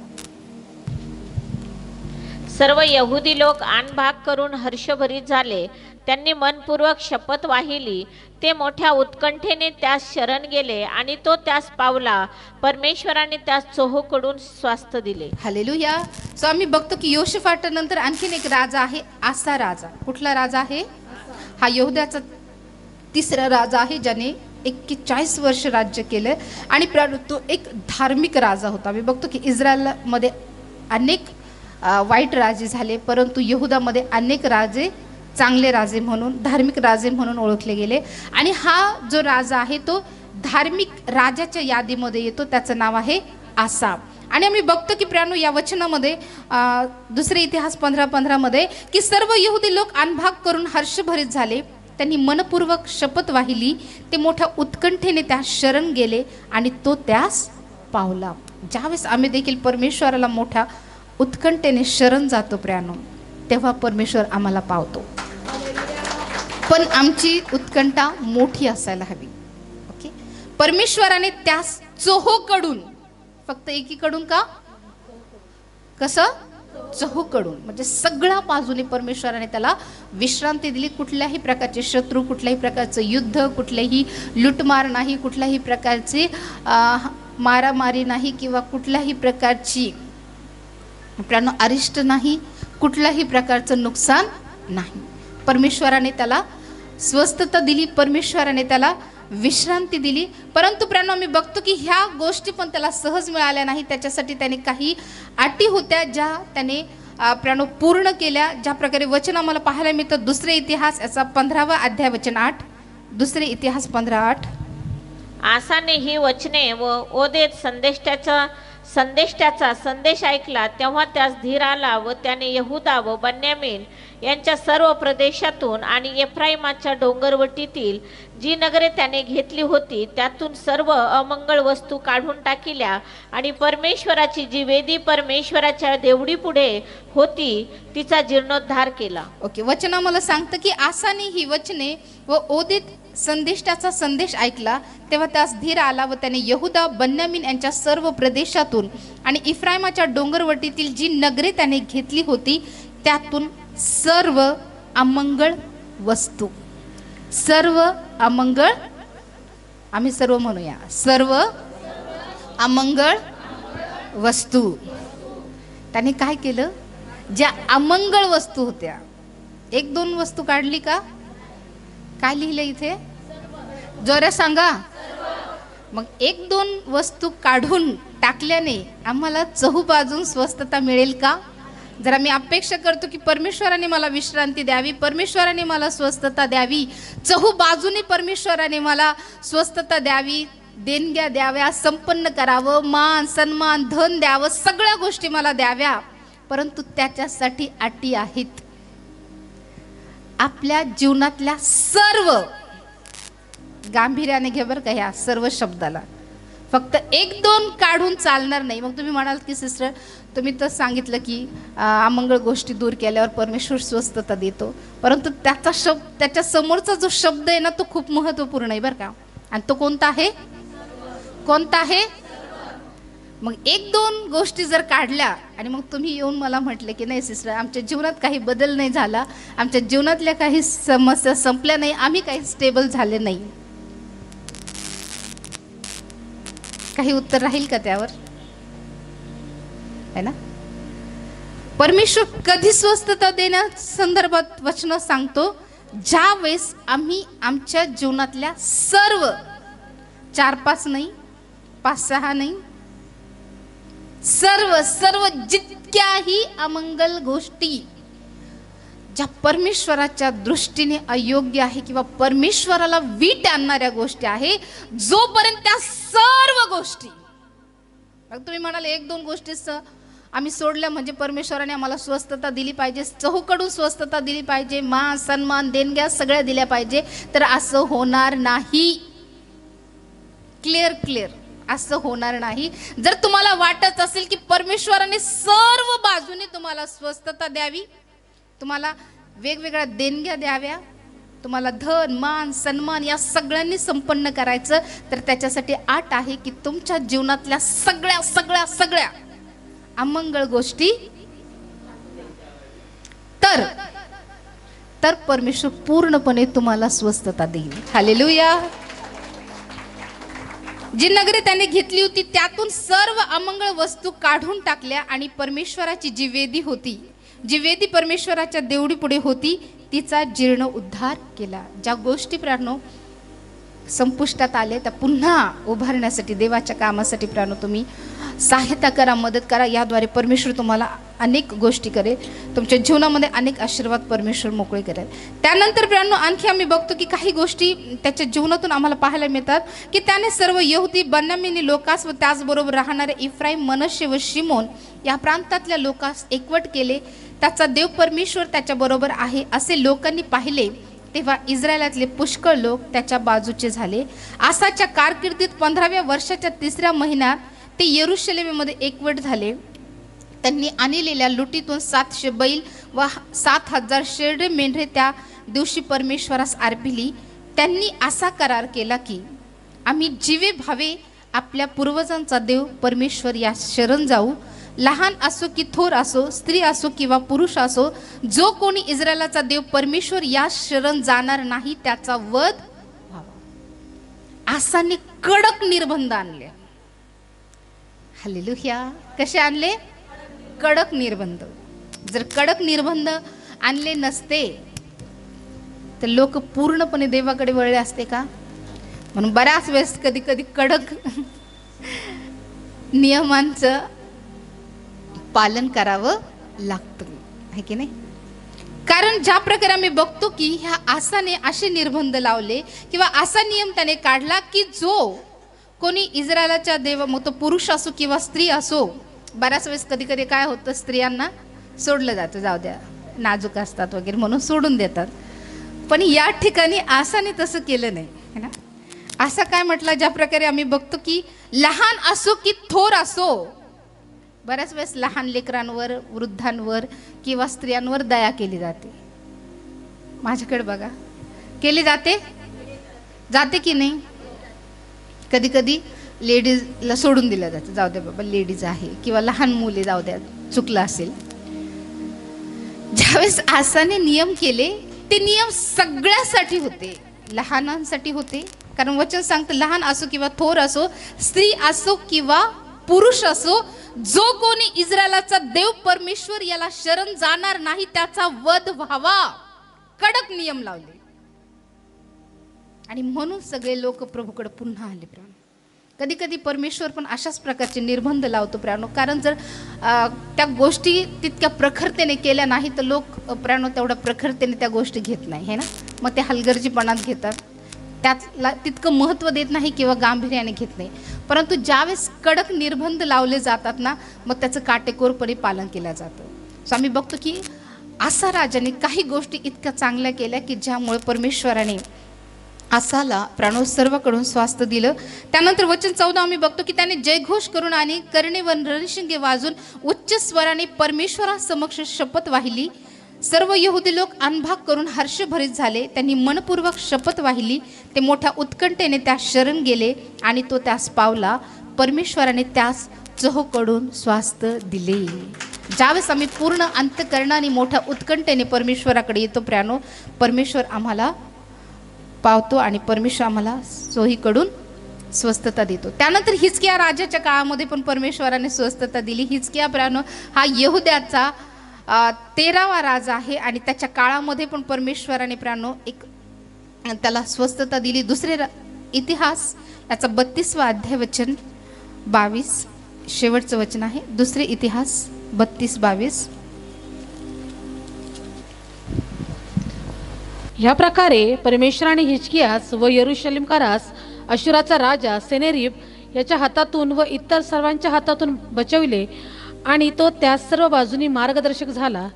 सर्व यहुदी लोक आनभाग करून हर्षभरीत झाले. त्यांनी मनपूर्वक शपथ वाहिली. ते मोठ्या उत्कंठेने त्यास शरण गेले आणि तो त्यास पावला. परमेश्वराने त्यास चोहोकडून स्वास्थ्य दिले. हालेलुया. सो आम्ही बघतो की योशफाटानंतर आणखीन एक राजा आहे, आसा राजा. कुठला राजा आहे? हा यहुद्याचा तिसरा राजा आहे, ज्याने 41 वर्ष राज्य केलं. आणि तो एक धार्मिक राजा होता. आम्ही बघतो की इस्रायलमध्ये अनेक वाईट राजे झाले, परंतु यहुदामध्ये अनेक राजे चांगले राजे म्हणून, धार्मिक राजे म्हणून ओळखले गेले. आणि हा जो राजा आहे तो धार्मिक राजाच्या यादीमध्ये येतो. त्याचं नाव आहे आसा. आणि आम्ही बघतो की प्रियानो, या वचनामध्ये दुसरे इतिहास 15:15 मध्ये की सर्व यहुदी लोक आनभाग करून हर्षभरीत झाले. त्यांनी मनपूर्वक शपथ वाहिली. ते मोठ्या उत्कंठेने त्यास शरण गेले आणि तो त्यास पावला. ज्यावेळेस आम्ही देखील परमेश्वराला मोठ्या उत्कंठेने शरण जातो प्रियानो, तेव्हा परमेश्वर आम्हाला पावतो. पण आमची उत्कंठा मोठी असायला हवी. ओके. परमेश्वराने त्यास चोहोकडून, फक्त एकीकडून का, कसं, चोहोकडून, म्हणजे सगळ्या बाजूने परमेश्वराने त्याला विश्रांती दिली. कुठल्याही प्रकारचे शत्रू, कुठल्याही प्रकारचं युद्ध, कुठलेही लुटमार नाही, कुठल्याही प्रकारची मारामारी नाही, किंवा कुठल्याही प्रकारची आपल्याला अरिष्ट नाही, कुठल्याही प्रकारचं नुकसान नाही. परमेश्वराने त्याला स्वस्थता दिली, परमेश्वराने त्याला विश्रांती दिली. परंतु प्रियांनो, आम्ही बघतो की ह्या गोष्टी पण त्याला सहज मिळाल्या नाही. त्याच्यासाठी त्याने काही अटी होत्या, ज्या त्याने प्रियांनो पूर्ण केल्या. ज्या प्रकारे वचन आम्हाला पाहायला मिळतं दुसरे इतिहास याचा 15वा अध्याय वचन 8. दुसरे इतिहास 15:8. आसाने ही वचने व ओदेत संदेष्ट्याचा संदेश ऐकला, तेव्हा त्यास धीर आला व त्याने यहुदा व बन्यामीन यांच्या सर्व प्रदेशातून आणि एफ्राईमाच्या डोंगरवटीतील जी नगरे त्याने घेतली होती त्यातून सर्व अमंगळ वस्तू काढून टाकिल्या आणि परमेश्वराची जी वेदी परमेश्वराच्या देवडी पुढे होती तिचा जीर्णोद्धार केला. ओके. वचन आम्हाला सांगतं की आसाने ही वचने व ओदेत संदेष्टाचा संदेश ऐकला, तेव्हा त्यास धीर आला व त्याने यहुदा बन्यामीन यांच्या सर्व प्रदेशातून आणि इफ्राईमाच्या डोंगरवटीतील जी नगरे त्याने घेतली होती त्यातून सर्व अमंगळ वस्तू, सर्व अमंगळ, आम्ही सर्व म्हणूया, सर्व अमंगळ वस्तू त्याने काय केलं? ज्या अमंगळ वस्तू होत्या, 1-2 वस्तू काढली का? काय लिहिलं इथे? जोरात सांगा. मग 1-2 वस्तू काढून टाकल्याने आम्हाला चहूबाजून स्वस्थता मिळेल का? जर आम्ही अपेक्षा करतो की परमेश्वराने मला विश्रांती द्यावी, परमेश्वराने मला स्वस्थता द्यावी, चहूबाजूने परमेश्वराने मला स्वस्थता द्यावी, देणग्या द्याव्या, संपन्न करावं, मान सन्मान धन द्यावं, सगळ्या गोष्टी मला द्याव्या, परंतु त्याच्यासाठी अटी आहेत. आपल्या जीवनातल्या सर्व, गांभीर्याने घे बरं का ह्या सर्व शब्दाला, फक्त 1-2 काढून चालणार नाही. मग तुम्ही म्हणाल की सिस्टर तुम्ही तर सांगितलं की अमंगळ गोष्टी दूर केल्यावर परमेश्वर स्वस्थता देतो, परंतु त्याच्या समोरचा जो शब्द आहे ना तो खूप महत्त्वपूर्ण आहे बरं का. आणि तो कोणता आहे? कोणता आहे? मग 1-2 गोष्टी जर काढल्या आणि मग तुम्ही येऊन मला म्हटले की नाही सिस्टर आमच्या जीवनात काही बदल नाही झाला, आमच्या जीवनातल्या काही समस्या संपल्या नाही, आम्ही काही स्टेबल झाले नाही, काही उत्तर राहील का त्यावर? है ना. परमेश्वर कधी स्वस्थता देण्या संदर्भात वचन सांगतो? ज्या वेळेस आम्ही आमच्या जीवनातल्या सर्व 4-5 नाही, 5-6 नाही, सर्व जितक्याही अमंगल गोष्टी ज्या परमेश्वराच्या दृष्टीने अयोग्य आहे किंवा परमेश्वराला वीट आणणाऱ्या गोष्टी आहे, जोपर्यंत त्या सर्व गोष्टी, तुम्ही म्हणाल 1-2 गोष्टी आम्ही सोडल्या म्हणजे परमेश्वराने आम्हाला स्वस्थता दिली पाहिजे, चहूकडून स्वस्थता दिली पाहिजे, मान सन्मान देणग्या सगळ्या दिल्या पाहिजे, तर असं होणार नाही. क्लिअर असं होणार नाही. जर तुम्हाला वाटत असेल की परमेश्वराने सर्व बाजूने तुम्हाला स्वस्थता द्यावी, तुम्हाला वेगवेगळ्या देणग्या द्याव्या, तुम्हाला धन मान सन्मान या सगळ्यांनी संपन्न करायचं, तर त्याच्यासाठी अट आहे की तुमच्या जीवनातल्या सगळ्या अमंगळ गोष्टी तर परमेश्वर पूर्णपणे तुम्हाला स्वस्थता देईल. हालेलुया. जी नगरे त्याने घेतली होती त्यातून सर्व अमंगळ वस्तू काढून टाकल्या आणि परमेश्वराची जी वेदी होती, जी वेदी परमेश्वराच्या देवडी पुढे होती, तिचा जीर्ण उद्धार केला. ज्या गोष्टी प्राणो संपुष्टात आले त्या पुन्हा उभारण्यासाठी, देवाच्या कामासाठी प्राणो तुम्ही सहायता करा, मदत करा. याद्वारे परमेश्वर तुम्हाला अनेक गोष्टी करेल, तुमच्या जीवनामध्ये अनेक आशीर्वाद परमेश्वर मोकळे करेल. त्यानंतर प्राणो आणखी आम्ही बघतो की काही गोष्टी त्याच्या जीवनातून आम्हाला पाहायला मिळतात की त्याने सर्व यहुदी, बेन्यामीनी लोकास व त्याचबरोबर राहणारे इफ्राईम, मनश्शे व शिमोन या प्रांतातल्या लोकांस एकवट केले. त्याचा देव परमेश्वर त्याच्याबरोबर आहे असे लोकांनी पाहिले तेव्हा इस्रायलातले पुष्कळ लोक त्याच्या बाजूचे झाले. आसाच्या कारकिर्दीत 15व्या वर्षाच्या 3ऱ्या महिन्यात ते यरूशलेममध्ये एकवट झाले. त्यांनी आणलेल्या लुटीतून 700 बैल व 7000 शेरडे मेंढरे त्या दिवशी परमेश्वरास अर्पिली. त्यांनी असा करार केला की आम्ही जीवे भावे आपल्या पूर्वजांचा देव परमेश्वर या शरण जाऊ. लहान असो की थोर असो, स्त्री असो किंवा पुरुष असो, जो कोणी इस्रायलाचा देव परमेश्वर या शरण जाणार नाही त्याचा वध व्हावा. आसाने कडक निर्बंध आणले. हालेलुया. कसे आणले? कडक निर्बंध. जर कडक निर्बंध आणले नसते तर लोक पूर्णपणे देवाकडे वळले असते का? म्हणून बऱ्याच वेळेस कधी कधी कडक नियमांचं पालन करावं लागतं, आहे की नाही? कारण ज्या प्रकारे आम्ही बघतो की ह्या आसाने असे निर्बंध लावले किंवा असा नियम त्याने काढला की जो कोणी इस्रायलाच्या देवा, मग तो पुरुष असो किंवा स्त्री असो, बऱ्याच वेळेस कधी कधी काय होतं, स्त्रियांना सोडलं जातं, जाऊ द्या नाजूक असतात वगैरे म्हणून सोडून देतात. पण या ठिकाणी आसाने तसं केलं नाही, है ना? असा काय म्हटलं, ज्या प्रकारे आम्ही बघतो की लहान असो की थोर असो, बऱ्याच वेळेस लहान लेकरांवर, वृद्धांवर किंवा स्त्रियांवर दया केली जाते. माझ्याकडे बघा, केली जाते, जाते की नाही? कधी कधी लेडीजला सोडून दिलं जातं, जाऊ द्या बाबा लेडीज आहे, किंवा लहान मुले जाऊ द्या, चुकलं असेल. ज्यावेळेस आसाने नियम केले ते नियम सगळ्यासाठी होते, लहानांसाठी होते. कारण वचन सांगतं लहान असो किंवा थोर असो, स्त्री असो किंवा पुरुष असो, जो कोणी इस्रायलाचा देव परमेश्वर याला शरण जाणार नाही त्याचा वध व्हावा. कडक नियम लावले आणि म्हणून सगळे लोक प्रभूकडे पुन्हा आले. प्राण कधी कधी परमेश्वर पण अशाच प्रकारचे निर्बंध लावतो प्राणो. कारण जर त्या गोष्टी तितक्या प्रखरतेने केल्या नाही तर लोक प्राणो तेवढ्या प्रखरतेने त्या गोष्टी घेत नाही, है ना? मग ते हलगर्जीपणात घेतात, त्यातला तितकं महत्त्व देत नाही किंवा गांभीर्याने घेत नाही. परंतु ज्यावेळेस कडक निर्बंध लावले जातात ना, मग त्याचं काटेकोरपणे पालन केलं जातं. सो आम्ही बघतो की आसा राजाने काही गोष्टी इतक्या चांगल्या केल्या की ज्यामुळे परमेश्वराने आसाला प्राणो सर्वकडून स्वास्थ्य दिलं. त्यानंतर वचन 14 आम्ही बघतो की त्याने जयघोष करून आणि कर्णे व रणशिंगे वाजून उच्च स्वराने परमेश्वरासमक्ष शपथ वाहिली. सर्व यहुदी लोक अनभाग करून हर्षभरीत झाले. त्यांनी मनपूर्वक शपथ वाहिली. ते मोठ्या उत्कंठेने त्यास शरण गेले आणि तो त्यास पावला. परमेश्वराने त्यास चहूकडून स्वास्थ्य दिले. ज्यावेळेस आम्ही पूर्ण अंतःकरणाने मोठ्या उत्कंठेने परमेश्वराकडे येतो प्राणो, परमेश्वर आम्हाला पावतो आणि परमेश्वर आम्हाला चोहीकडून स्वस्थता देतो. त्यानंतर हिजकिया राजाच्या काळामध्ये पण परमेश्वराने स्वस्थता दिली. हिजकिया प्राणो हा यहुद्याचा 13वा राजा आहे आणि त्याच्या काळामध्ये पण परमेश्वराने प्राणो एक त्याला स्वस्थता दिली. दुसरे इतिहास याचा 32वा अध्याय वचन 22 शेवटचं वचन आहे. दुसरे इतिहास 32-22. ह्या प्रकारे परमेश्वराने हिजकियास व यरूशलेमकारास अशुराचा राजा सेनेरीब याच्या हातातून व इतर सर्वांच्या हातातून बचविले आणि तो त्या सर्व बाजूनी मार्गदर्शक झाला.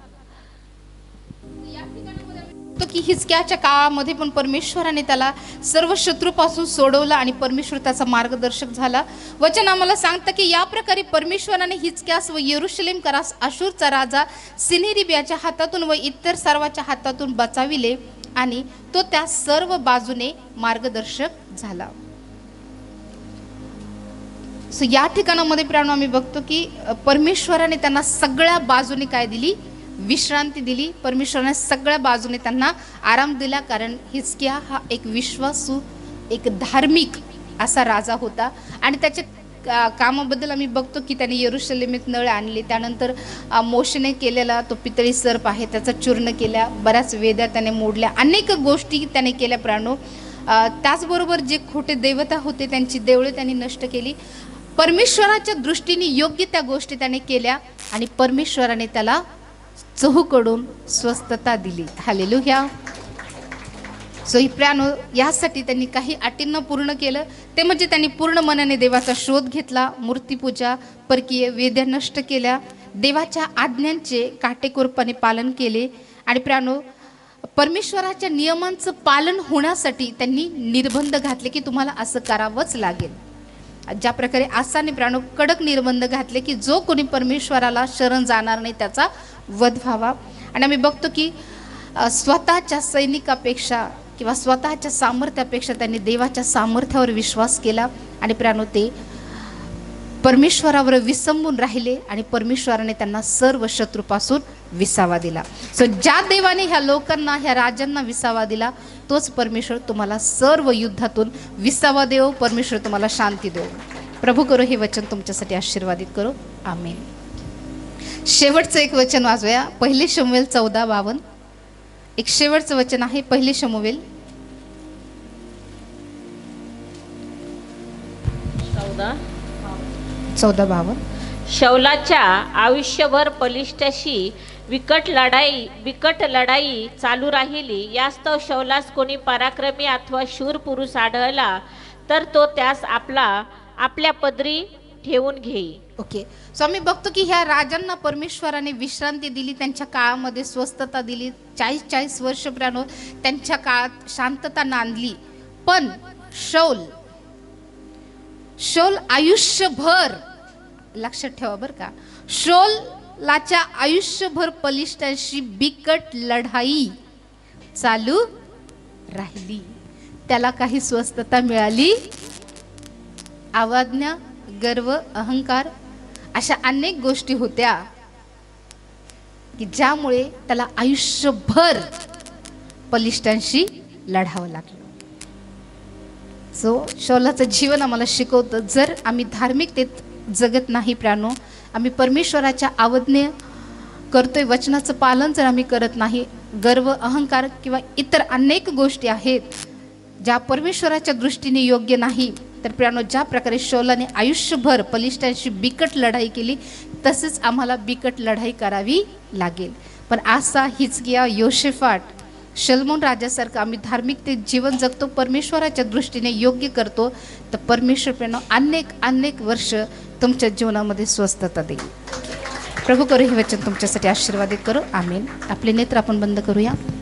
तो की हिजकियाच्या काळामध्ये पण परमेश्वराने त्याला सर्व शत्रूपासून सोडवलं आणि परमेश्वर त्याचा मार्गदर्शक झाला. वचन आम्हाला सांगतं की या प्रकारे परमेश्वराने हिजकियास व यरूशलेमकारास अशूरचा राजा सेनेरीब याच्या हातातून व इतर सर्वांच्या हातातून बचाविले आणि तो त्या सर्व बाजूने मार्गदर्शक झाला. सो या ठिकाणामध्ये प्राणो आम्ही बघतो की परमेश्वराने त्यांना सगळ्या बाजूने काय दिली? विश्रांती दिली, परमेश्वराने सगळ्या बाजूने त्यांना आराम दिला, कारण हिजकिया हा एक विश्वासू, एक धार्मिक असा राजा होता. आणि त्याच्या कामाबद्दल आम्ही बघतो की त्याने यरूशलेमेत नळ आणले, त्यानंतर मोशेने केलेला तो पितळी सर्प आहे त्याचा चूर्ण केल्या, बऱ्याच वेद्या त्याने मोडल्या, अनेक गोष्टी त्याने केल्या प्राणो. त्याचबरोबर जे खोटे देवता होते त्यांची देवळे त्यांनी नष्ट केली. परमेश्वराच्या दृष्टीने योग्य त्या गोष्टी त्याने केल्या आणि परमेश्वराने त्याला चहूकडून स्वस्थता दिली. हालेलुया. सो ही प्राणो यासाठी त्यांनी काही अटींना पूर्ण केलं, ते म्हणजे त्यांनी पूर्ण मनाने देवाचा शोध घेतला, मूर्तीपूजा, परकीय वेद्या नष्ट केल्या, देवाच्या आज्ञांचे काटेकोरपणे पालन केले आणि प्राणो परमेश्वराच्या नियमांचं पालन होण्यासाठी त्यांनी निर्बंध घातले की तुम्हाला असं करावंच लागेल. ज्या प्रकारे आसाने प्राणो कडक निर्बंध घातले की जो कोणी परमेश्वराला शरण जाणार नाही त्याचा वध व्हावा. आणि आम्ही बघतो की स्वतःच्या सैनिकापेक्षा किंवा स्वतःच्या सामर्थ्यापेक्षा त्यांनी देवाच्या सामर्थ्यावर विश्वास केला आणि प्राणो ते परमेश्वरावर विसंबून राहिले आणि परमेश्वराने त्यांना सर्व शत्रूपासून विसावा दिला. सो ज्या देवाने ह्या लोकांना, ह्या राजांना विसावा दिला, तोच परमेश्वर तुम्हाला सर्व युद्धातून विसावा देव, परमेश्वर तुम्हाला शांती देव. प्रभू करो हे वचन तुमच्यासाठी आशीर्वादित करो. आमेन. शेवटचं एक वचन वाचूया, 1 शमूएल 14:52. एक शेवटचं वचन आहे 1 शमूएल 14:52. शौलाच्या आयुष्यभर पलिष्ठाशी बिकट लढाई चालू राहिली. यास्तव शौलास कोणी पराक्रमी अथवा शूर पुरुष आढळला तर तो त्यास आपल्या पदरी ठेवून घेई. ओके. सो आम्ही बघतो की ह्या राजांना परमेश्वराने विश्रांती दिली, त्यांच्या काळामध्ये स्वस्थता दिली, 40 वर्ष प्राणो त्यांच्या काळात शांतता नांदली. पण शौल आयुष्यभर, लक्षात ठेवा बरं का, शौलाच्या आयुष्यभर पलिष्ठांशी बिकट लढाई चालू राहिली. त्याला काही स्वस्थता मिळाली? अवज्ञा, गर्व, अहंकार अशा अनेक गोष्टी होत्या की ज्यामुळे त्याला आयुष्यभर पलिष्ठांशी लढावं लागलं. सो शौलाचं जीवन आम्हाला शिकवतं, जर आम्ही धार्मिकतेत जगत नाही प्राणो, आम्ही परमेश्वराच्या आज्ञा करतोय, वचनाचं पालन जर आम्ही करत नाही, गर्व, अहंकार किंवा इतर अनेक गोष्टी आहेत ज्या परमेश्वराच्या दृष्टीने योग्य नाही, तर प्राणो ज्या प्रकारे शौलाने आयुष्यभर पलिष्ठांशी बिकट लढाई केली तसेच आम्हाला बिकट लढाई करावी लागेल. पण आसा, हिजकिया, योशेफाट, शलमोन राजासारखं आम्ही धार्मिकतेत जीवन जगतो, परमेश्वराच्या दृष्टीने योग्य करतो, तर परमेश्वर प्राणो अनेक वर्ष तुमच्या जीवनामध्ये स्वस्थता देईल. प्रभू करू हे वचन तुमच्यासाठी आशीर्वादित करो. आमेन. आपले नेत्र आपण बंद करूया.